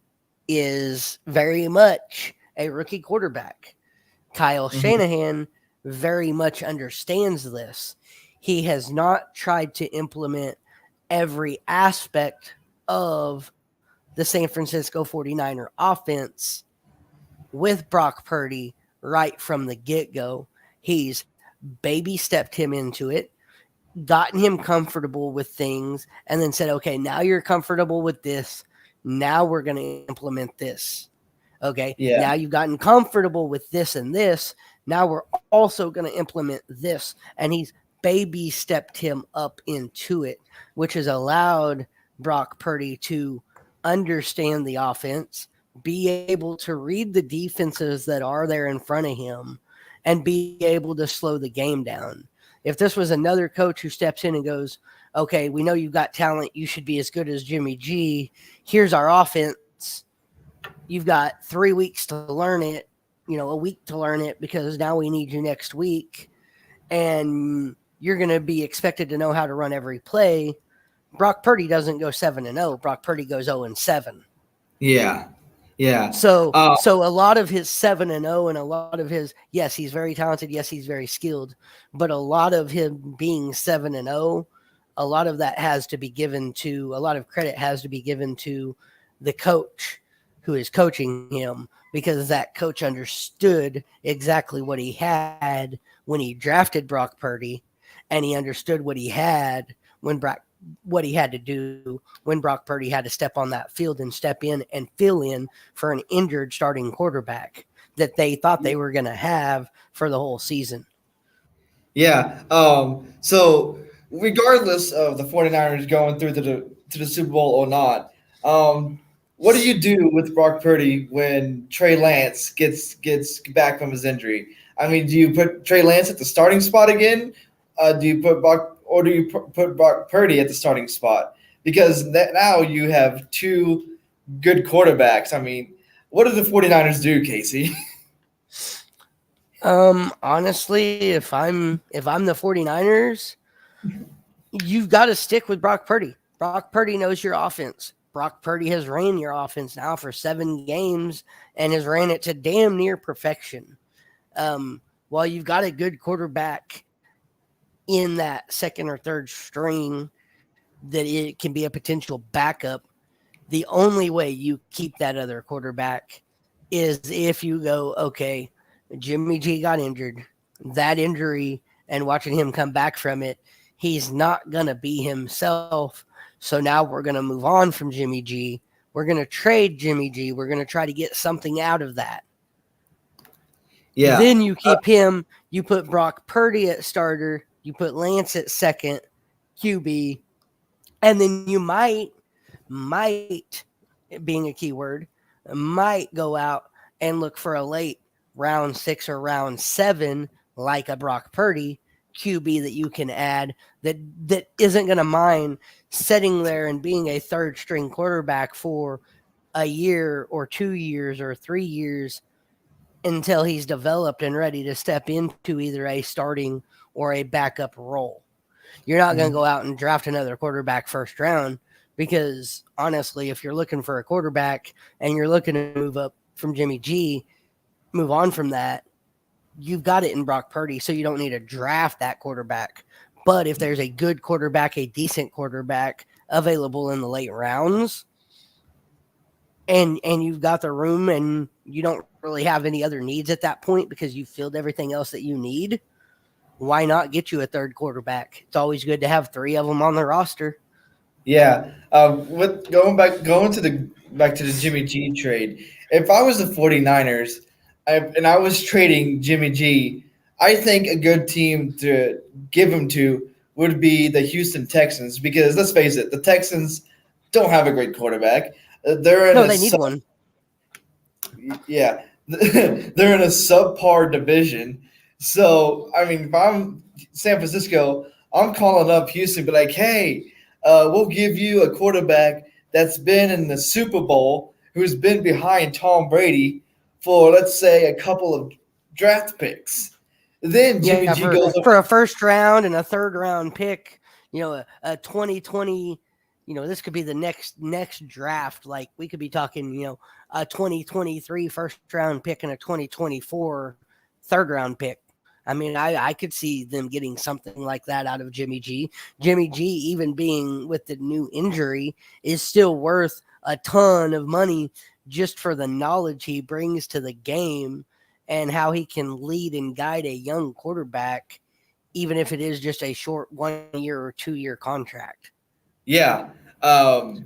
Speaker 2: is very much a rookie quarterback. Kyle Shanahan very much understands this. He has not tried to implement every aspect of the San Francisco 49er offense with Brock Purdy right from the get-go. He's baby stepped him into it, gotten him comfortable with things, and then said, okay, now you're comfortable with this. Now we're going to implement this. Okay.
Speaker 1: yeah,
Speaker 2: Now you've gotten comfortable with this and this. Now we're also going to implement this. And he's baby stepped him up into it, which has allowed Brock Purdy to understand the offense, be able to read the defenses that are there in front of him, and be able to slow the game down. If this was another coach who steps in and goes, okay, we know you've got talent. You should be as good as Jimmy G. Here's our offense. You've got 3 weeks to learn it, a week to learn it because now we need you next week. And you're going to be expected to know how to run every play. Brock Purdy doesn't go 7-0. Brock Purdy goes 0-7.
Speaker 1: yeah, yeah.
Speaker 2: So a lot of his 7-0 and a lot of his, yes, he's very talented. Yes, he's very skilled, but a lot of him being 7-0, a lot of that has to be given to, a lot of credit has to be given to the coach who is coaching him, because that coach understood exactly what he had when he drafted Brock Purdy, and he understood what he had what he had to do when Brock Purdy had to step on that field and step in and fill in for an injured starting quarterback that they thought they were going to have for the whole season.
Speaker 1: Yeah. So regardless of the 49ers going through to the Super Bowl or not, what do you do with Brock Purdy when Trey Lance gets back from his injury? I mean, do you put Trey Lance at the starting spot again? Do you put Brock or do you put Brock Purdy at the starting spot? Because now you have two good quarterbacks. I mean, what do the 49ers do, Casey?
Speaker 2: Honestly, if I'm the 49ers, you've got to stick with Brock Purdy. Brock Purdy knows your offense. Brock Purdy has ran your offense now for 7 games and has ran it to damn near perfection. While you've got a good quarterback in that second or third string that it can be a potential backup, the only way you keep that other quarterback is if you go, okay, Jimmy G got injured. That injury and watching him come back from it, he's not going to be himself. So now we're going to move on from Jimmy G. We're going to trade Jimmy G. We're going to try to get something out of that.
Speaker 1: Yeah.
Speaker 2: Then you keep him. You put Brock Purdy at starter. You put Lance at second QB. And then you might, being a key word, might go out and look for a late round 6 or round 7, like a Brock Purdy QB that you can add that isn't going to mind sitting there and being a third string quarterback for a year or 2 years or 3 years until he's developed and ready to step into either a starting or a backup role. You're not going to go out and draft another quarterback first round because, honestly, if you're looking for a quarterback and you're looking to move up from Jimmy G, move on from that, you've got it in Brock Purdy, so you don't need to draft that quarterback. But if there's a good quarterback, a decent quarterback available in the late rounds, and you've got the room and you don't really have any other needs at that point because you've filled everything else that you need, why not get you a third quarterback? It's always good to have 3 of them on the roster.
Speaker 1: Yeah. With back to the Jimmy G trade, if I was the 49ers and I was trading Jimmy G, I think a good team to give him to would be the Houston Texans because, let's face it, the Texans don't have a great quarterback. They
Speaker 2: need one.
Speaker 1: Yeah. They're in a subpar division. So, I mean, if I'm San Francisco, I'm calling up Houston, be like, hey, we'll give you a quarterback that's been in the Super Bowl, who's been behind Tom Brady for, let's say, a couple of draft picks. Then Jimmy G goes
Speaker 2: for a first round and a third round pick, a 2020, this could be the next draft. Like we could be talking, a 2023 first round pick and a 2024 third round pick. I mean, I could see them getting something like that out of Jimmy G. Jimmy G, even being with the new injury, is still worth a ton of money just for the knowledge he brings to the game and how he can lead and guide a young quarterback, even if it is just a short 1 year or 2 year contract.
Speaker 1: Yeah. Because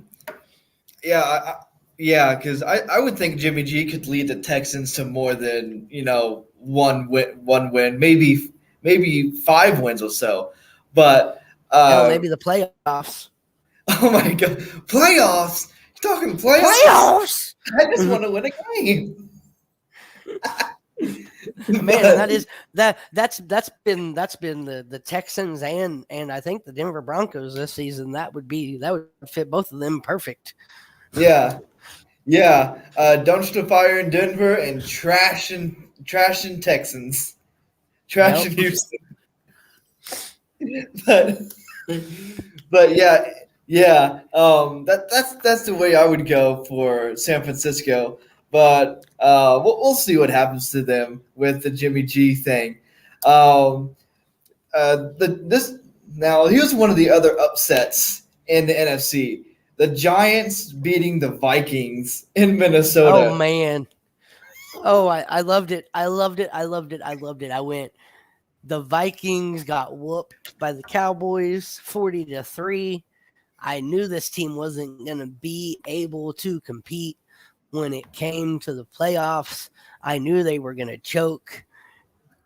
Speaker 1: I would think Jimmy G could lead the Texans to more than, one win, maybe 5 wins or so. But
Speaker 2: maybe the playoffs.
Speaker 1: Oh my God, playoffs! You're talking playoffs?
Speaker 2: Playoffs!
Speaker 1: I just want to win a game.
Speaker 2: Man, that's been the Texans and I think the Denver Broncos this season. That would fit both of them perfect.
Speaker 1: Yeah. Dumpster fire in Denver and trashing Texans, trashing Houston. but yeah. That's the way I would go for San Francisco. But we'll see what happens to them with the Jimmy G thing. Now here's one of the other upsets in the NFC. The Giants beating the Vikings in Minnesota.
Speaker 2: Oh man. Oh, I loved it. I went. The Vikings got whooped by the Cowboys 40-3. I knew this team wasn't going to be able to compete when it came to the playoffs. I knew they were going to choke.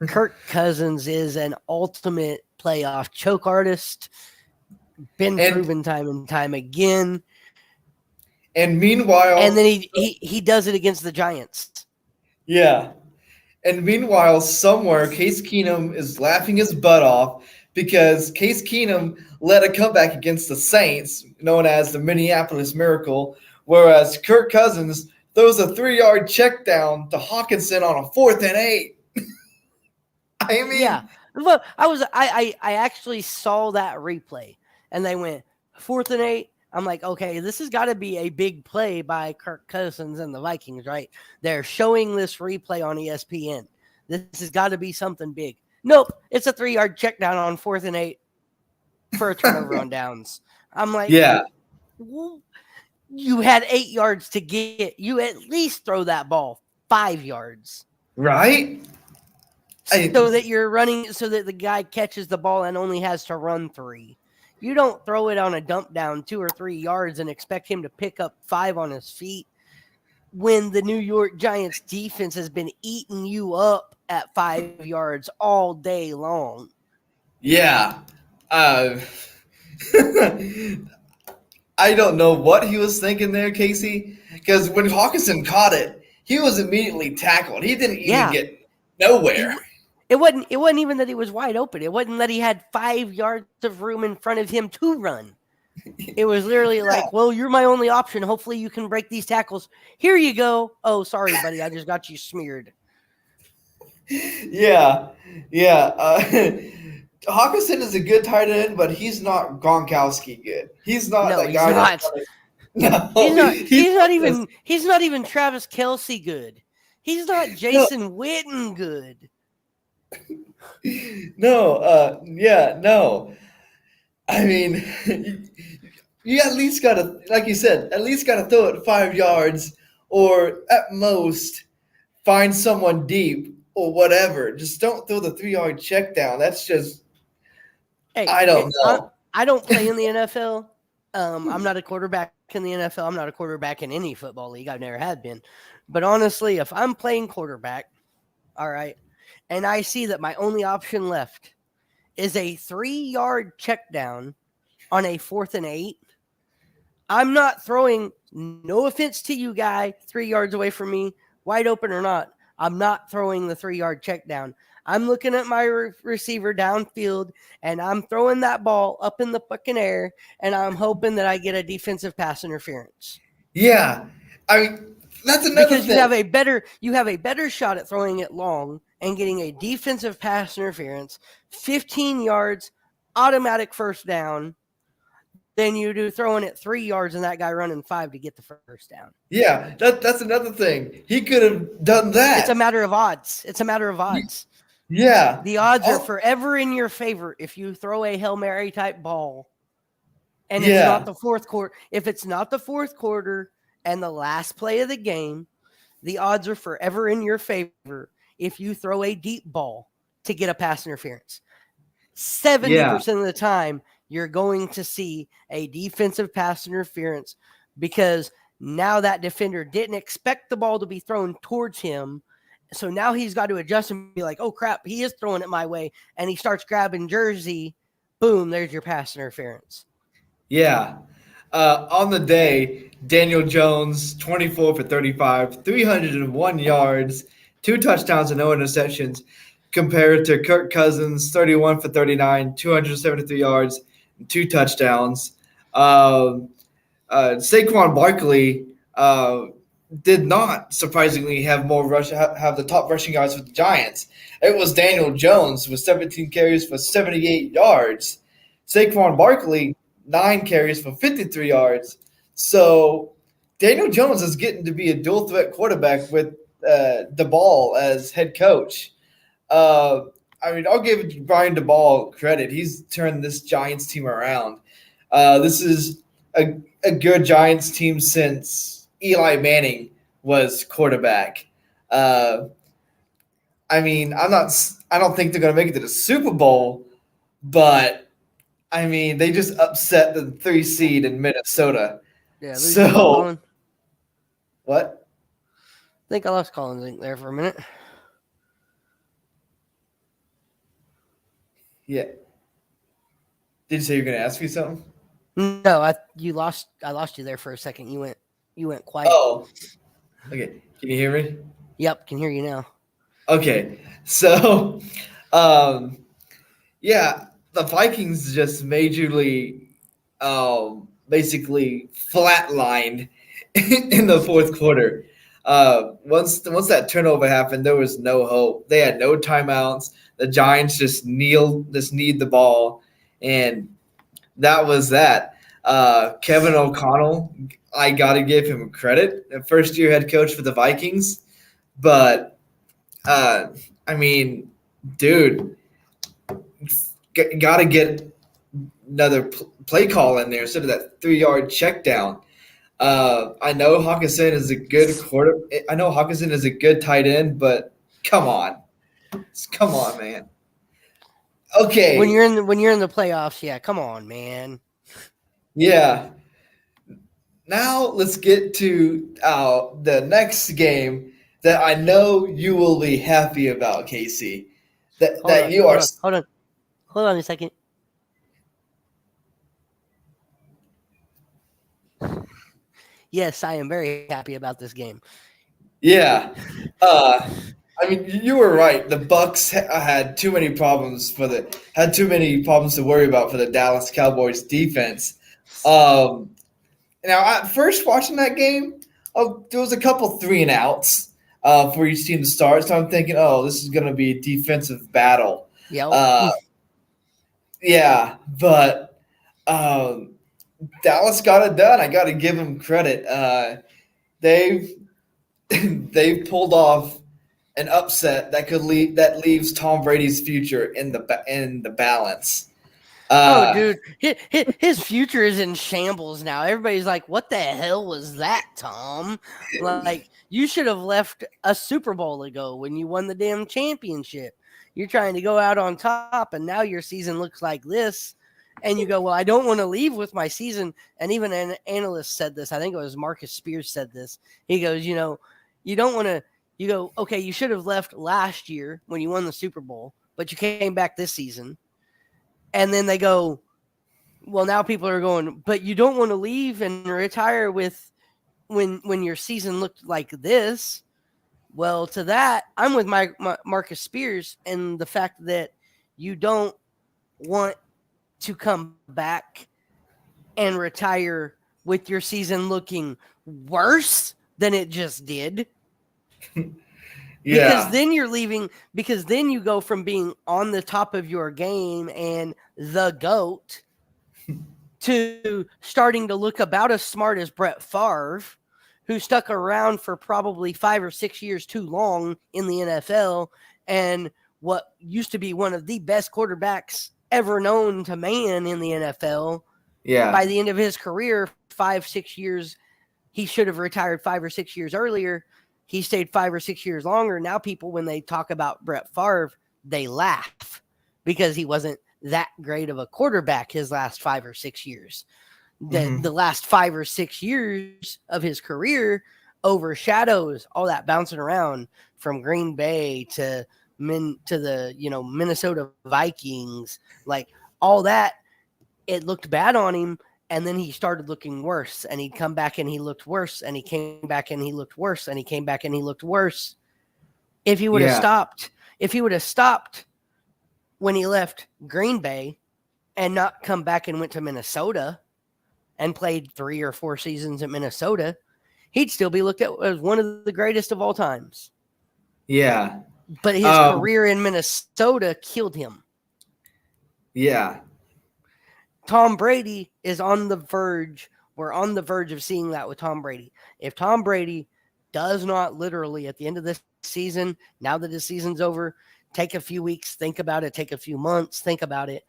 Speaker 2: Kirk Cousins is an ultimate playoff choke artist. Been proven time and time again.
Speaker 1: And meanwhile,
Speaker 2: and then he does it against the Giants.
Speaker 1: Yeah. And meanwhile, somewhere, Case Keenum is laughing his butt off because Case Keenum led a comeback against the Saints, known as the Minneapolis Miracle, whereas Kirk Cousins throws a 3-yard check down to Hawkinson on a 4th and 8. I
Speaker 2: Yeah.
Speaker 1: mean,
Speaker 2: Look, I actually saw that replay, and they went 4th and 8. I'm like, okay, this has got to be a big play by Kirk Cousins and the Vikings, right? They're showing this replay on ESPN. This has got to be something big. Nope, it's a 3-yard check down on 4th and 8 for a turnover on downs. I'm like,
Speaker 1: yeah,
Speaker 2: well, you had 8 yards to get. You at least throw that ball 5 yards.
Speaker 1: right?
Speaker 2: So that you're running, so that the guy catches the ball and only has to run 3. You don't throw it on a dump down 2 or 3 yards and expect him to pick up 5 on his feet when the New York Giants defense has been eating you up at 5 yards all day long.
Speaker 1: Yeah. I don't know what he was thinking there, Casey, because when Hawkinson caught it, he was immediately tackled. He didn't even get nowhere.
Speaker 2: It wasn't even that he was wide open. It wasn't that he had 5 yards of room in front of him to run. It was literally like, well, you're my only option. Hopefully you can break these tackles. Here you go. Oh, sorry, buddy. I just got you smeared.
Speaker 1: Yeah. Hawkinson is a good tight end, but he's not Gronkowski good. He's not that guy.
Speaker 2: He's not even Travis Kelce good. He's not Jason Witten good.
Speaker 1: No. I mean, you at least gotta, like you said, at least gotta throw it 5 yards, or at most find someone deep or whatever. Just don't throw the 3-yard check down. That's just, I don't know.
Speaker 2: I don't play in the NFL. I'm not a quarterback in the NFL. I'm not a quarterback in any football league. I've never had been. But honestly, if I'm playing quarterback, all right, and I see that my only option left is a 3-yard check down on a 4th and 8, I'm not throwing, no offense to you, guy, 3 yards away from me, wide open or not. I'm not throwing the 3-yard check down. I'm looking at my receiver downfield, and I'm throwing that ball up in the fucking air, and I'm hoping that I get a defensive pass interference.
Speaker 1: Yeah. I mean, that's another
Speaker 2: because
Speaker 1: thing.
Speaker 2: You have a better shot at throwing it long and getting a defensive pass interference, 15 yards, automatic first down, than you do throwing it 3 yards and that guy running 5 to get the first down.
Speaker 1: Yeah, that's another thing. He could have done that.
Speaker 2: It's a matter of odds.
Speaker 1: Yeah.
Speaker 2: The odds are forever in your favor if you throw a Hail Mary type ball and it's not the fourth quarter. If it's not the fourth quarter and the last play of the game, the odds are forever in your favor if you throw a deep ball to get a pass interference. 70% of the time, you're going to see a defensive pass interference because now that defender didn't expect the ball to be thrown towards him. So now he's got to adjust and be like, oh, crap, he is throwing it my way. And he starts grabbing jersey. Boom, there's your pass interference.
Speaker 1: Yeah. On the day, Daniel Jones, 24 for 35, 301 yards, 2 touchdowns and no interceptions, compared to Kirk Cousins, 31 for 39, 273 yards, and 2 touchdowns. Saquon Barkley did not surprisingly have the top rushing yards for the Giants. It was Daniel Jones with 17 carries for 78 yards. Saquon Barkley, 9 carries for 53 yards. So Daniel Jones is getting to be a dual threat quarterback with DeBall as head coach. I'll give Brian DeBall credit. He's turned this Giants team around. This is a good Giants team since Eli Manning was quarterback. I don't think they're going to make it to the Super Bowl, but they just upset the 3 seed in Minnesota.
Speaker 2: Yeah.
Speaker 1: So what?
Speaker 2: I think I lost Collins Inc. there for a minute.
Speaker 1: Yeah. Did you say you're going to ask me something?
Speaker 2: No, I lost you there for a second. You went quiet.
Speaker 1: Oh. Okay. Can you hear me?
Speaker 2: Yep, can hear you now.
Speaker 1: Okay. So, yeah, the Vikings just majorly, basically flatlined in the fourth quarter. Once that turnover happened, there was no hope. They had no timeouts. The Giants just need the ball, and that was that. Kevin O'Connell, I got to give him credit. First year head coach for the Vikings, but I mean, dude, got to get another play call in there instead of that 3-yard check down. I know Hawkinson is a good quarter. I know Hawkinson is a good tight end, but come on, man. Okay,
Speaker 2: When you're in the playoffs, yeah, come on, man.
Speaker 1: yeah. Now let's get to the next game that I know you will be happy about, Casey. That you are.
Speaker 2: Hold on a second. Yes, I am very happy about this game.
Speaker 1: Yeah. I mean, you were right. The Bucs had too many problems to worry about for the Dallas Cowboys defense. Now, at first watching that game, there was a couple 3-and-outs for each team to start. So I'm thinking, oh, this is going to be a defensive battle.
Speaker 2: Yeah.
Speaker 1: Yeah, but Dallas got it done. I got to give them credit. They've pulled off an upset that leaves Tom Brady's future in the balance.
Speaker 2: Dude, his future is in shambles now. Everybody's like, "What the hell was that, Tom?" Like, you should have left a Super Bowl ago when you won the damn championship. You're trying to go out on top, and now your season looks like this. And you go, "Well, I don't want to leave with my season." And even an analyst said this. I think it was Marcus Spears said this. He goes, "You don't want to." You go, "Okay, you should have left last year when you won the Super Bowl, but you came back this season." And then they go, well, now people are going, but you don't want to leave and retire with when your season looked like this. Well, to that, I'm with Marcus Spears and the fact that you don't want to come back and retire with your season looking worse than it just did.
Speaker 1: Yeah.
Speaker 2: Because then you're leaving, because then you go from being on the top of your game and the GOAT to starting to look about as smart as Brett Favre, who stuck around for probably 5 or 6 years too long in the NFL and what used to be one of the best quarterbacks ever known to man in the NFL.
Speaker 1: Yeah.
Speaker 2: By the end of his career, 5-6 years, he should have retired 5 or 6 years earlier. He stayed 5 or 6 years longer. Now people, when they talk about Brett Favre, they laugh because he wasn't that great of a quarterback his last 5 or 6 years. The last 5 or 6 years of his career overshadows all that bouncing around from Green Bay to the Minnesota Vikings, like all that. It looked bad on him. And then he started looking worse, and he'd come back and he looked worse, and he came back and he looked worse, and he came back and he looked worse. If he would have stopped when he left Green Bay and not come back and went to Minnesota and played 3 or 4 seasons at Minnesota, he'd still be looked at as one of the greatest of all times.
Speaker 1: Yeah.
Speaker 2: But his career in Minnesota killed him.
Speaker 1: Yeah.
Speaker 2: Tom Brady is on the verge. We're on the verge of seeing that with Tom Brady. If Tom Brady does not literally at the end of this season, now that his season's over, take a few weeks, think about it, take a few months, think about it.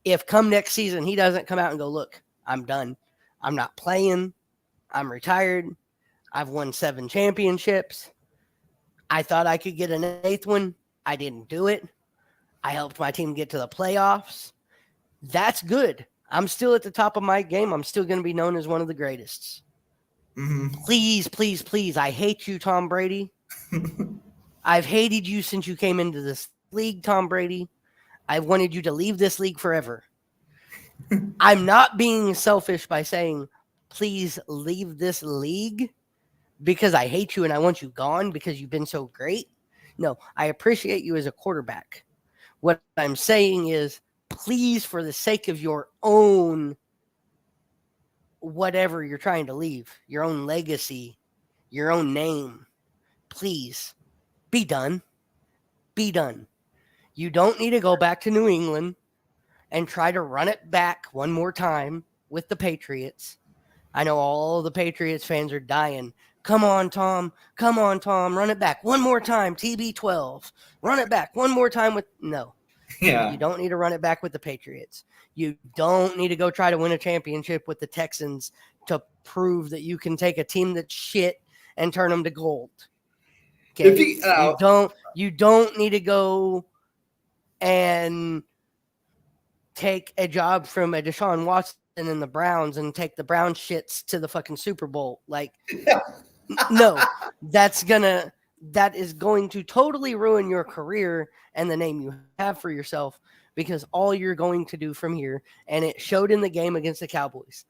Speaker 2: If come next season, he doesn't come out and go, look, I'm done. I'm not playing. I'm retired. I've won 7 championships. I thought I could get an 8th one. I didn't do it. I helped my team get to the playoffs. That's good. I'm still at the top of my game. I'm still going to be known as one of the greatest. Please, please, please. I hate you, Tom Brady. I've hated you since you came into this league, Tom Brady. I've wanted you to leave this league forever. I'm not being selfish by saying, please leave this league because I hate you and I want you gone because you've been so great. No, I appreciate you as a quarterback. What I'm saying is, please, for the sake of your own whatever you're trying to leave, your own legacy, your own name, please be done. Be done. You don't need to go back to New England and try to run it back one more time with the Patriots. I know all the Patriots fans are dying. Come on, Tom. Come on, Tom. Run it back one more time. TB12. Run it back one more time with – no.
Speaker 1: Yeah.
Speaker 2: You don't need to run it back with the Patriots. You don't need to go try to win a championship with the Texans to prove that you can take a team that's shit and turn them to gold. Okay? You don't need to go and take a job from a Deshaun Watson in the Browns and take the Brown shits to the fucking Super Bowl. Like, no, that is going to totally ruin your career and the name you have for yourself, because all you're going to do from here, and it showed in the game against the Cowboys.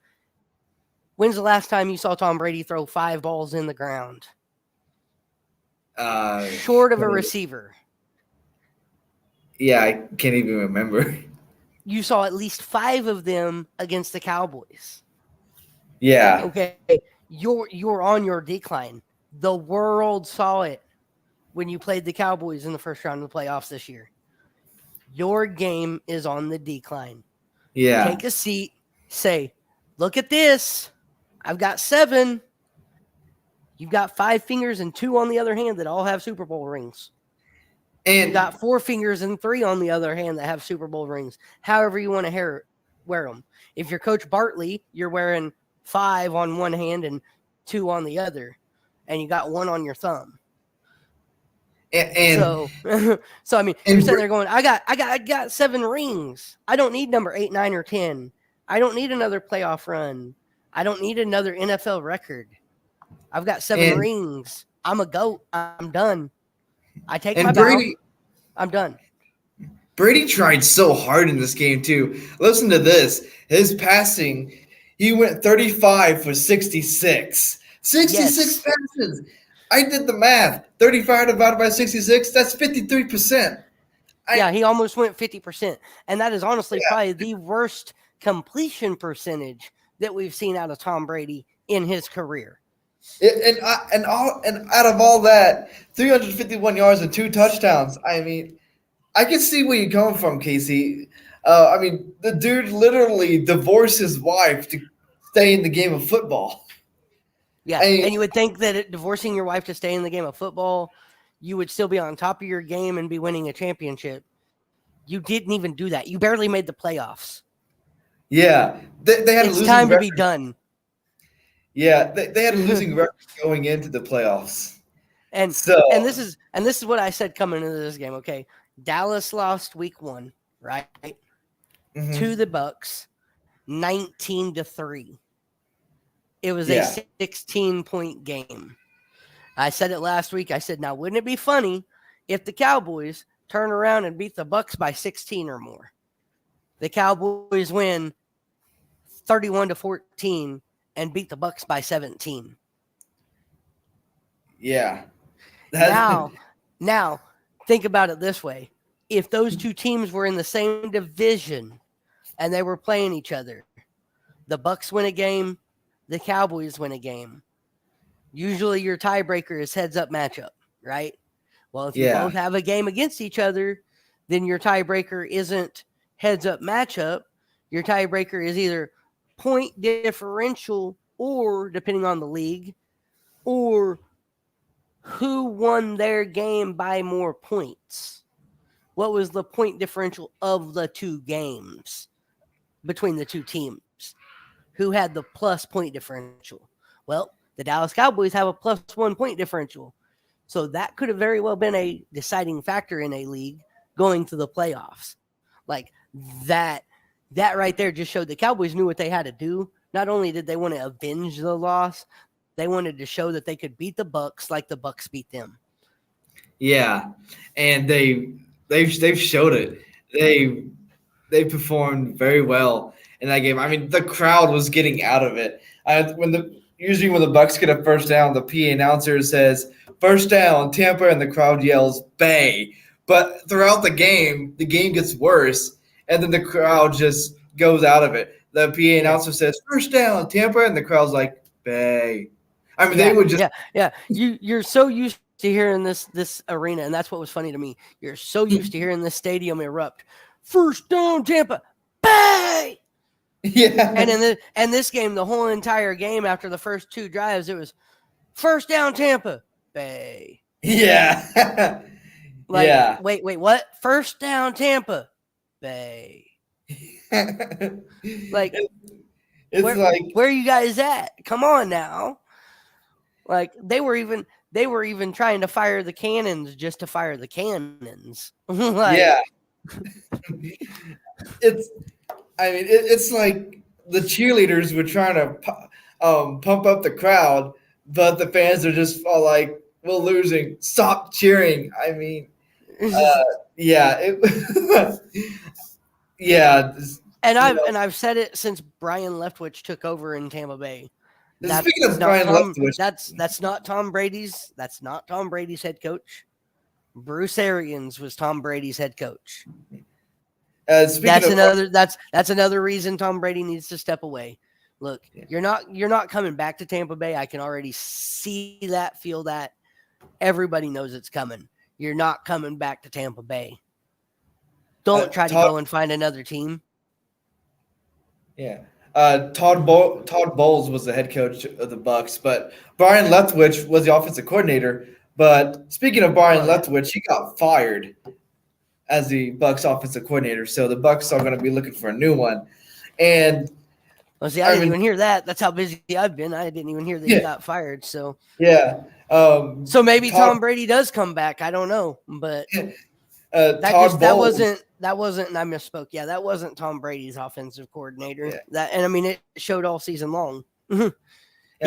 Speaker 2: When's the last time you saw Tom Brady throw 5 balls in the ground? Short of a receiver.
Speaker 1: Yeah, I can't even remember.
Speaker 2: You saw at least 5 of them against the Cowboys.
Speaker 1: Yeah.
Speaker 2: Okay. You're on your decline. The world saw it when you played the Cowboys in the first round of the playoffs this year. Your game is on the decline.
Speaker 1: Yeah.
Speaker 2: Take a seat. Say, look at this. I've got 7. You've got 5 fingers and 2 on the other hand that all have Super Bowl rings. And you got 4 fingers and 3 on the other hand that have Super Bowl rings. However you want to wear them. If you're Coach Bartley, you're wearing 5 on one hand and 2 on the other, and you got 1 on your thumb. So I mean, you're sitting there going, I got 7 rings. I don't need number 8, 9, or 10. I don't need another playoff run. I don't need another NFL record. I've got 7 rings. I'm a GOAT. I'm done. I take my bow. I'm done.
Speaker 1: Brady tried so hard in this game too. Listen to this. His passing, he went 35 for 66. 66 passes. I did the math. 35 divided by 66, that's 53%.
Speaker 2: Yeah, he almost went 50%. And that is honestly probably the worst completion percentage that we've seen out of Tom Brady in his career.
Speaker 1: And out of all that, 351 yards and 2 touchdowns. I mean, I can see where you're coming from, Casey. I mean, the dude literally divorced his wife to stay in the game of football.
Speaker 2: Yeah, and you would think that divorcing your wife to stay in the game of football, you would still be on top of your game and be winning a championship. You didn't even do that. You barely made the playoffs.
Speaker 1: Yeah, they had
Speaker 2: it's time to be done.
Speaker 1: Yeah, they had a losing record going into the playoffs.
Speaker 2: And this is what I said coming into this game, okay? Dallas lost week 1, right? Mm-hmm. To the Bucs, 19-3. It was a 16-point game. I said it last week. I said, now wouldn't it be funny if the Cowboys turn around and beat the Bucs by 16 or more? The Cowboys win 31-14 and beat the Bucs by 17.
Speaker 1: Yeah.
Speaker 2: Now, think about it this way. If those 2 teams were in the same division and they were playing each other, the Bucs win a game, the Cowboys win a game. Usually your tiebreaker is heads-up matchup, right? Well, if you both have a game against each other, then your tiebreaker isn't heads-up matchup. Your tiebreaker is either point differential or, depending on the league, or who won their game by more points. What was the point differential of the 2 games between the 2 teams? Who had the plus point differential? Well, the Dallas Cowboys have a plus 1 point differential. So that could have very well been a deciding factor in a league going to the playoffs. Like that right there just showed the Cowboys knew what they had to do. Not only did they want to avenge the loss, they wanted to show that they could beat the Bucs like the Bucs beat them. Yeah,
Speaker 1: and they've showed it. They performed very well in that game. I mean, the crowd was getting out of it. Usually when the Bucs get a first down, the PA announcer says, "First down, Tampa," and the crowd yells, "Bay." But throughout the game gets worse, and then the crowd just goes out of it. The PA announcer says, "First down, Tampa," and the crowd's like, "Bay." I mean, they would just
Speaker 2: You're so used to hearing this arena, and that's what was funny to me. You're so used to hearing this stadium erupt. First down, Tampa, Bay.
Speaker 1: Yeah.
Speaker 2: And this game, the whole entire game after the first 2 drives, it was first down, Tampa, Bay.
Speaker 1: Yeah.
Speaker 2: Like, wait, what? First down, Tampa, Bay. Like,
Speaker 1: it's
Speaker 2: where are you guys at? Come on now. Like they were even trying to fire the cannons just to fire the cannons.
Speaker 1: yeah. It's like the cheerleaders were trying to pump up the crowd, but the fans are just all like, "We're losing. Stop cheering." I mean, yeah, yeah.
Speaker 2: And I've said it since Brian Leftwich took over in Tampa Bay.
Speaker 1: Speaking of Brian Leftwich,
Speaker 2: that's not Tom Brady's head coach. Bruce Arians was Tom Brady's head coach. That's another reason Tom Brady needs to step away. Look, you're not coming back to Tampa Bay. I can already see that, feel that. Everybody knows it's coming. You're not coming back to Tampa Bay. Don't try to go and find another team.
Speaker 1: Yeah. Todd Bowles was the head coach of the Bucs, but Brian Leftwich was the offensive coordinator. But speaking of Brian Leftwich, he got fired as the Bucs offensive coordinator. So the Bucs are going to be looking for a new one. And
Speaker 2: I didn't even hear that. That's how busy I've been. I didn't even hear that he got fired. So so maybe Tom Brady does come back. I don't know, but that wasn't. And I misspoke. Yeah, that wasn't Tom Brady's offensive coordinator. Yeah. It showed all season long. He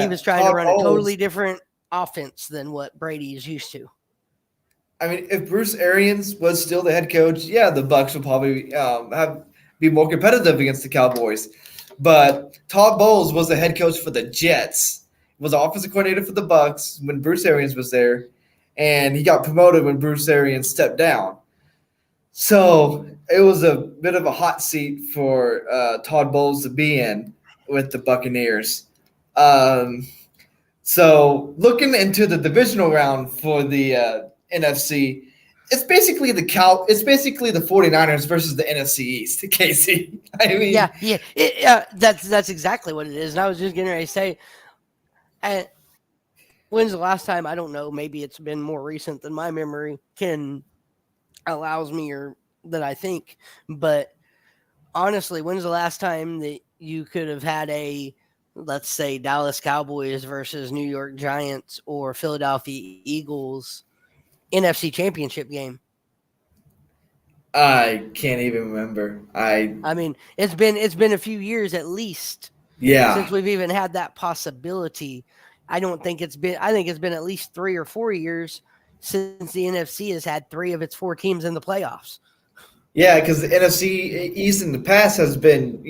Speaker 2: was trying to run a totally different offense than what Brady is used to.
Speaker 1: I mean, if Bruce Arians was still the head coach, the Bucs would probably be more competitive against the Cowboys. But Todd Bowles was the head coach for the Jets. He was the offensive coordinator for the Bucs when Bruce Arians was there, and he got promoted when Bruce Arians stepped down. So it was a bit of a hot seat for Todd Bowles to be in with the Buccaneers. So looking into the divisional round for the NFC, it's basically the 49ers versus the NFC East, Casey. I mean,
Speaker 2: that's exactly what it is. And I was just getting ready to say, when's the last time? I don't know. Maybe it's been more recent than my memory allows me or that I think. But honestly, when's the last time that you could have had let's say, Dallas Cowboys versus New York Giants or Philadelphia Eagles NFC Championship game?
Speaker 1: I can't even remember.
Speaker 2: I mean, it's been a few years at least.
Speaker 1: Yeah.
Speaker 2: Since we've even had that possibility. I think it's been at least 3 or 4 years since the NFC has had 3 of its 4 teams in the playoffs.
Speaker 1: Yeah, because the NFC East in the past has been,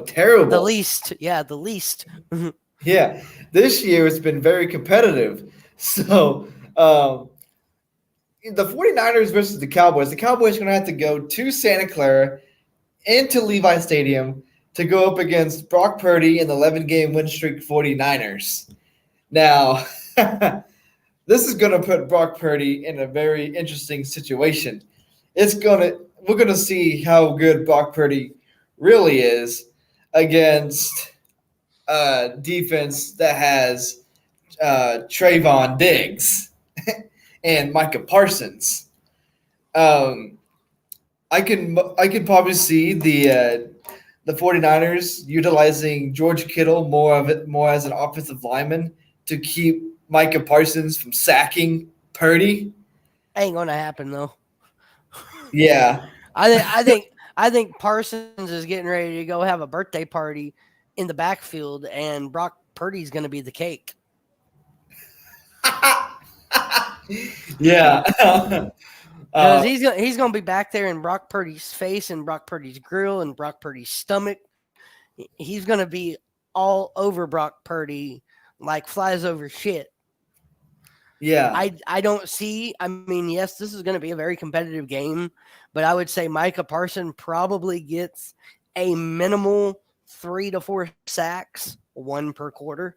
Speaker 1: terrible.
Speaker 2: The least. Yeah.
Speaker 1: This year it's been very competitive. So, the 49ers versus the Cowboys. The Cowboys are going to have to go to Santa Clara into Levi Stadium to go up against Brock Purdy and the 11-game win streak 49ers. Now, this is going to put Brock Purdy in a very interesting situation. We're going to see how good Brock Purdy really is against a defense that has Trayvon Diggs and Micah Parsons. I can probably see the 49ers utilizing George Kittle more as an offensive lineman to keep Micah Parsons from sacking Purdy.
Speaker 2: Ain't gonna happen though.
Speaker 1: Yeah.
Speaker 2: I think Parsons is getting ready to go have a birthday party in the backfield, and Brock Purdy's going to be the cake.
Speaker 1: Yeah.
Speaker 2: Because he's going to be back there in Brock Purdy's face and Brock Purdy's grill and Brock Purdy's stomach. He's going to be all over Brock Purdy like flies over shit.
Speaker 1: Yeah.
Speaker 2: I don't see. I mean, yes, this is going to be a very competitive game, but I would say Micah Parson probably gets a minimal 3 to 4 sacks, 1 per quarter.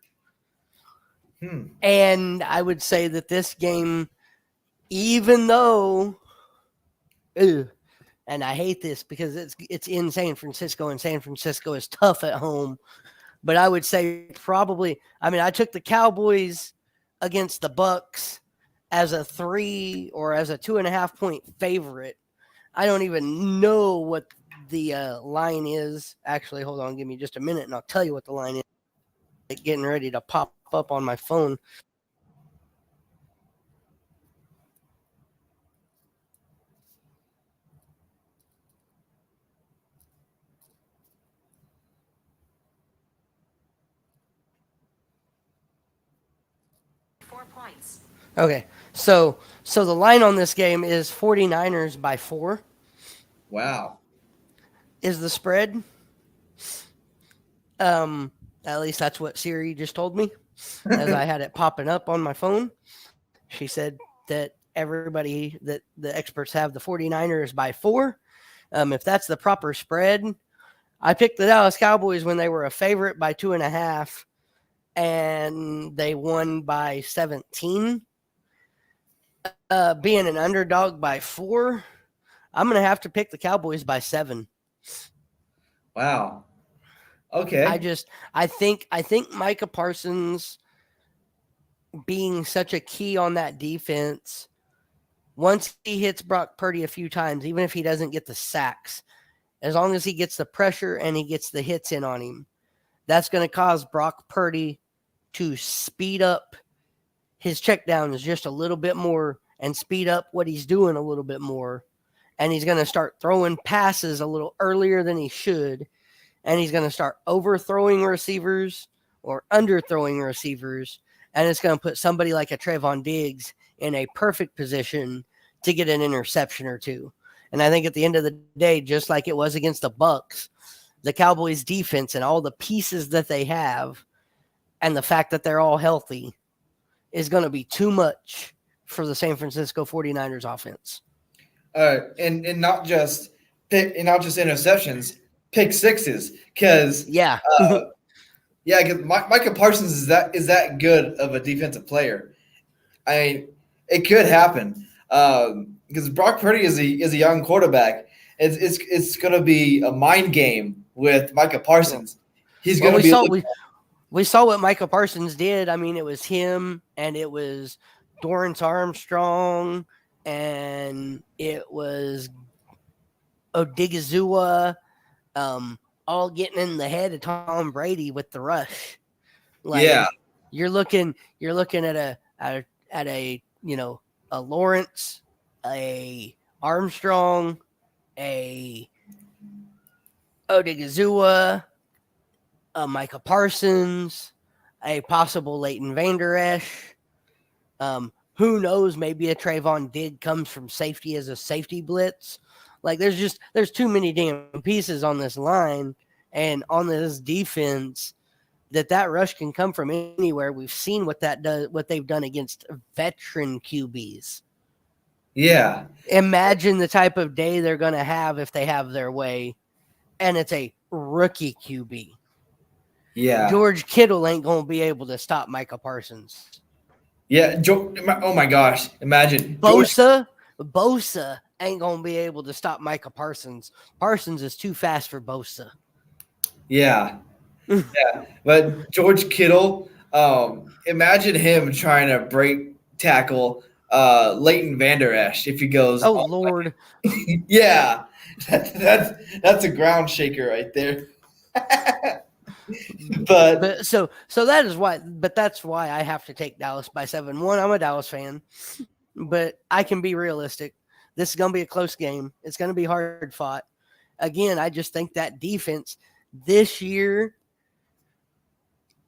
Speaker 2: And I would say that this game, even though, and I hate this because it's in San Francisco, and San Francisco is tough at home. But I would say probably, I mean, I took the Cowboys against the Bucs as a 3 or as a 2.5 point favorite. I don't even know what the line is. Actually, hold on, give me just a minute, and I'll tell you what the line is. Getting ready to pop up on my phone.
Speaker 3: Points.
Speaker 2: Okay, so the line on this game is 49ers by 4.
Speaker 1: Wow.
Speaker 2: Is the spread. At least that's what Siri just told me as I had it popping up on my phone. She said that everybody, that the experts have the 49ers by 4. If that's the proper spread, I picked the Dallas Cowboys when they were a favorite by 2.5, and they won by 17. Being an underdog by 4, I'm going to have to pick the Cowboys by 7.
Speaker 1: Wow. Okay.
Speaker 2: I think Micah Parsons being such a key on that defense, once he hits Brock Purdy a few times, even if he doesn't get the sacks, as long as he gets the pressure and he gets the hits in on him, that's going to cause Brock Purdy to speed up his checkdowns just a little bit more and speed up what he's doing a little bit more. And he's going to start throwing passes a little earlier than he should. And he's going to start overthrowing receivers or underthrowing receivers. And it's going to put somebody like a Trayvon Diggs in a perfect position to get an interception or two. And I think at the end of the day, just like it was against the Bucs, the Cowboys defense and all the pieces that they have and the fact that they're all healthy is going to be too much for the San Francisco 49ers offense.
Speaker 1: And not just interceptions, pick sixes, because because Micah Parsons is that good of a defensive player. I mean, it could happen because Brock Purdy is a young quarterback. It's going to be a mind game with Micah Parsons. He's going to be.
Speaker 2: We saw what Micah Parsons did. I mean, it was him and it was Dorrance Armstrong and it was Odigizua, all getting in the head of Tom Brady with the rush. You're looking at a a Lawrence, a Armstrong, a Odigizua, a Micah Parsons, a possible Leighton Vander Esch. Who knows? Maybe a Trayvon Diggs comes from safety as a safety blitz. Like there's too many damn pieces on this line and on this defense that rush can come from anywhere. We've seen what they've done against veteran QBs.
Speaker 1: Yeah.
Speaker 2: Imagine the type of day they're going to have if they have their way, and it's a rookie QB.
Speaker 1: Yeah.
Speaker 2: George Kittle ain't going to be able to stop Micah Parsons.
Speaker 1: Yeah. Oh my gosh. Imagine.
Speaker 2: Bosa ain't going to be able to stop Micah Parsons. Parsons is too fast for Bosa.
Speaker 1: Yeah. Yeah. But George Kittle, imagine him trying to break tackle Leighton Vander Esch if he goes.
Speaker 2: Oh, Lord.
Speaker 1: Yeah. That's a ground shaker right there. but
Speaker 2: so that is why. But that's why I have to take Dallas by 7. One, I'm a Dallas fan, but I can be realistic. This is going to be a close game. It's going to be hard fought. Again, I just think that defense this year,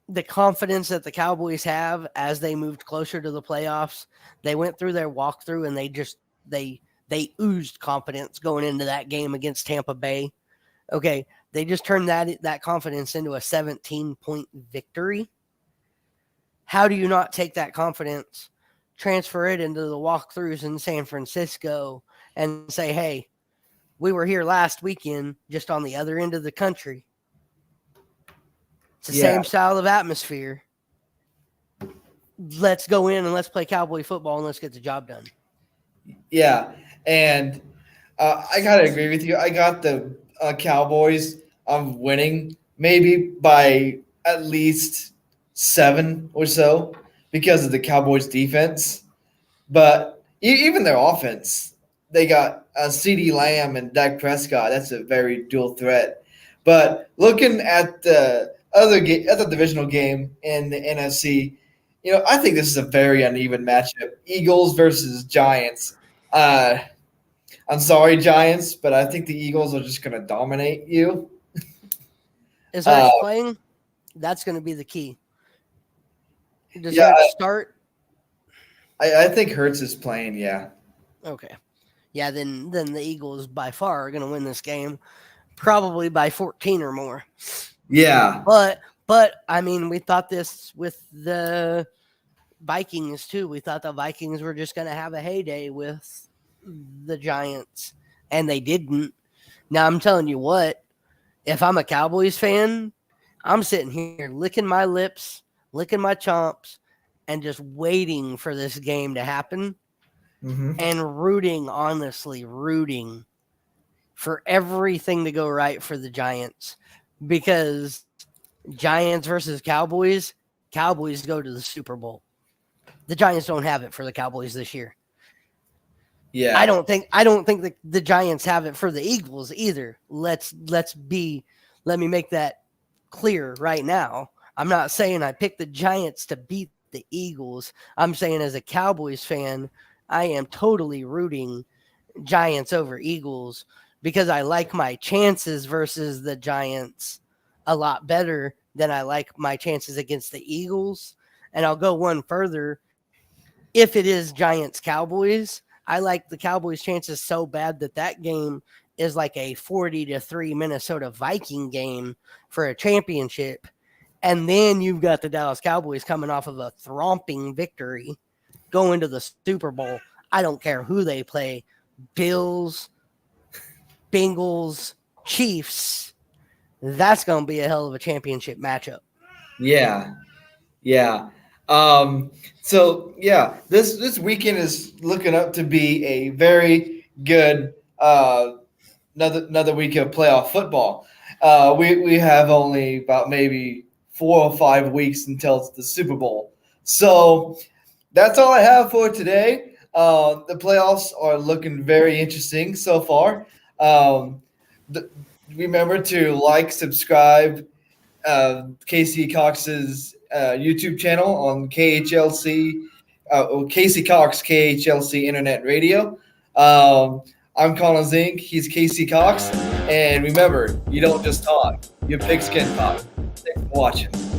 Speaker 2: the confidence that the Cowboys have as they moved closer to the playoffs, they went through their walkthrough and they oozed confidence going into that game against Tampa Bay. Okay, they just turned that confidence into a 17-point victory. How do you not take that confidence, transfer it into the walkthroughs in San Francisco and say, hey, we were here last weekend, just on the other end of the country. It's the same style of atmosphere. Let's go in and let's play Cowboy football and let's get the job done.
Speaker 1: Yeah, and I gotta agree with you. I got the Cowboys winning maybe by at least 7 or so because of the Cowboys defense. But even their offense, they got CeeDee Lamb and Dak Prescott. That's a very dual threat. But looking at the other divisional game in the NFC, I think this is a very uneven matchup. Eagles versus Giants. I'm sorry, Giants, but I think the Eagles are just going to dominate you.
Speaker 2: Is Hurts playing? That's going to be the key. Does Hurts start?
Speaker 1: I think Hurts is playing, yeah.
Speaker 2: Okay. Yeah, then the Eagles by far are going to win this game, probably by 14 or more.
Speaker 1: Yeah.
Speaker 2: But I mean, we thought this with the Vikings too. We thought the Vikings were just going to have a heyday with the Giants, and they didn't. Now I'm telling you what, if I'm a Cowboys fan, I'm sitting here licking my lips, licking my chomps, and just waiting for this game to happen and honestly rooting for everything to go right for the Giants, because Giants versus Cowboys go to the Super Bowl. The Giants don't have it for the Cowboys this year.
Speaker 1: Yeah.
Speaker 2: I don't think the Giants have it for the Eagles either. Let me make that clear right now. I'm not saying I picked the Giants to beat the Eagles. I'm saying as a Cowboys fan, I am totally rooting Giants over Eagles because I like my chances versus the Giants a lot better than I like my chances against the Eagles. And I'll go one further. If it is Giants-Cowboys, I like the Cowboys' chances so bad that game is like a 40-3 Minnesota Viking game for a championship. And then you've got the Dallas Cowboys coming off of a thromping victory going to the Super Bowl. I don't care who they play. Bills, Bengals, Chiefs. That's going to be a hell of a championship matchup.
Speaker 1: Yeah. This weekend is looking up to be a very good another week of playoff football. We have only about maybe 4 or 5 weeks until it's the Super Bowl. So that's all I have for today. The playoffs are looking very interesting so far. Remember to like, subscribe, Casey Cox's YouTube channel on KHLC, Casey Cox, KHLC Internet Radio. I'm Colin Zink. He's Casey Cox. And remember, you don't just talk. Your pigskin talk. Thanks for watching.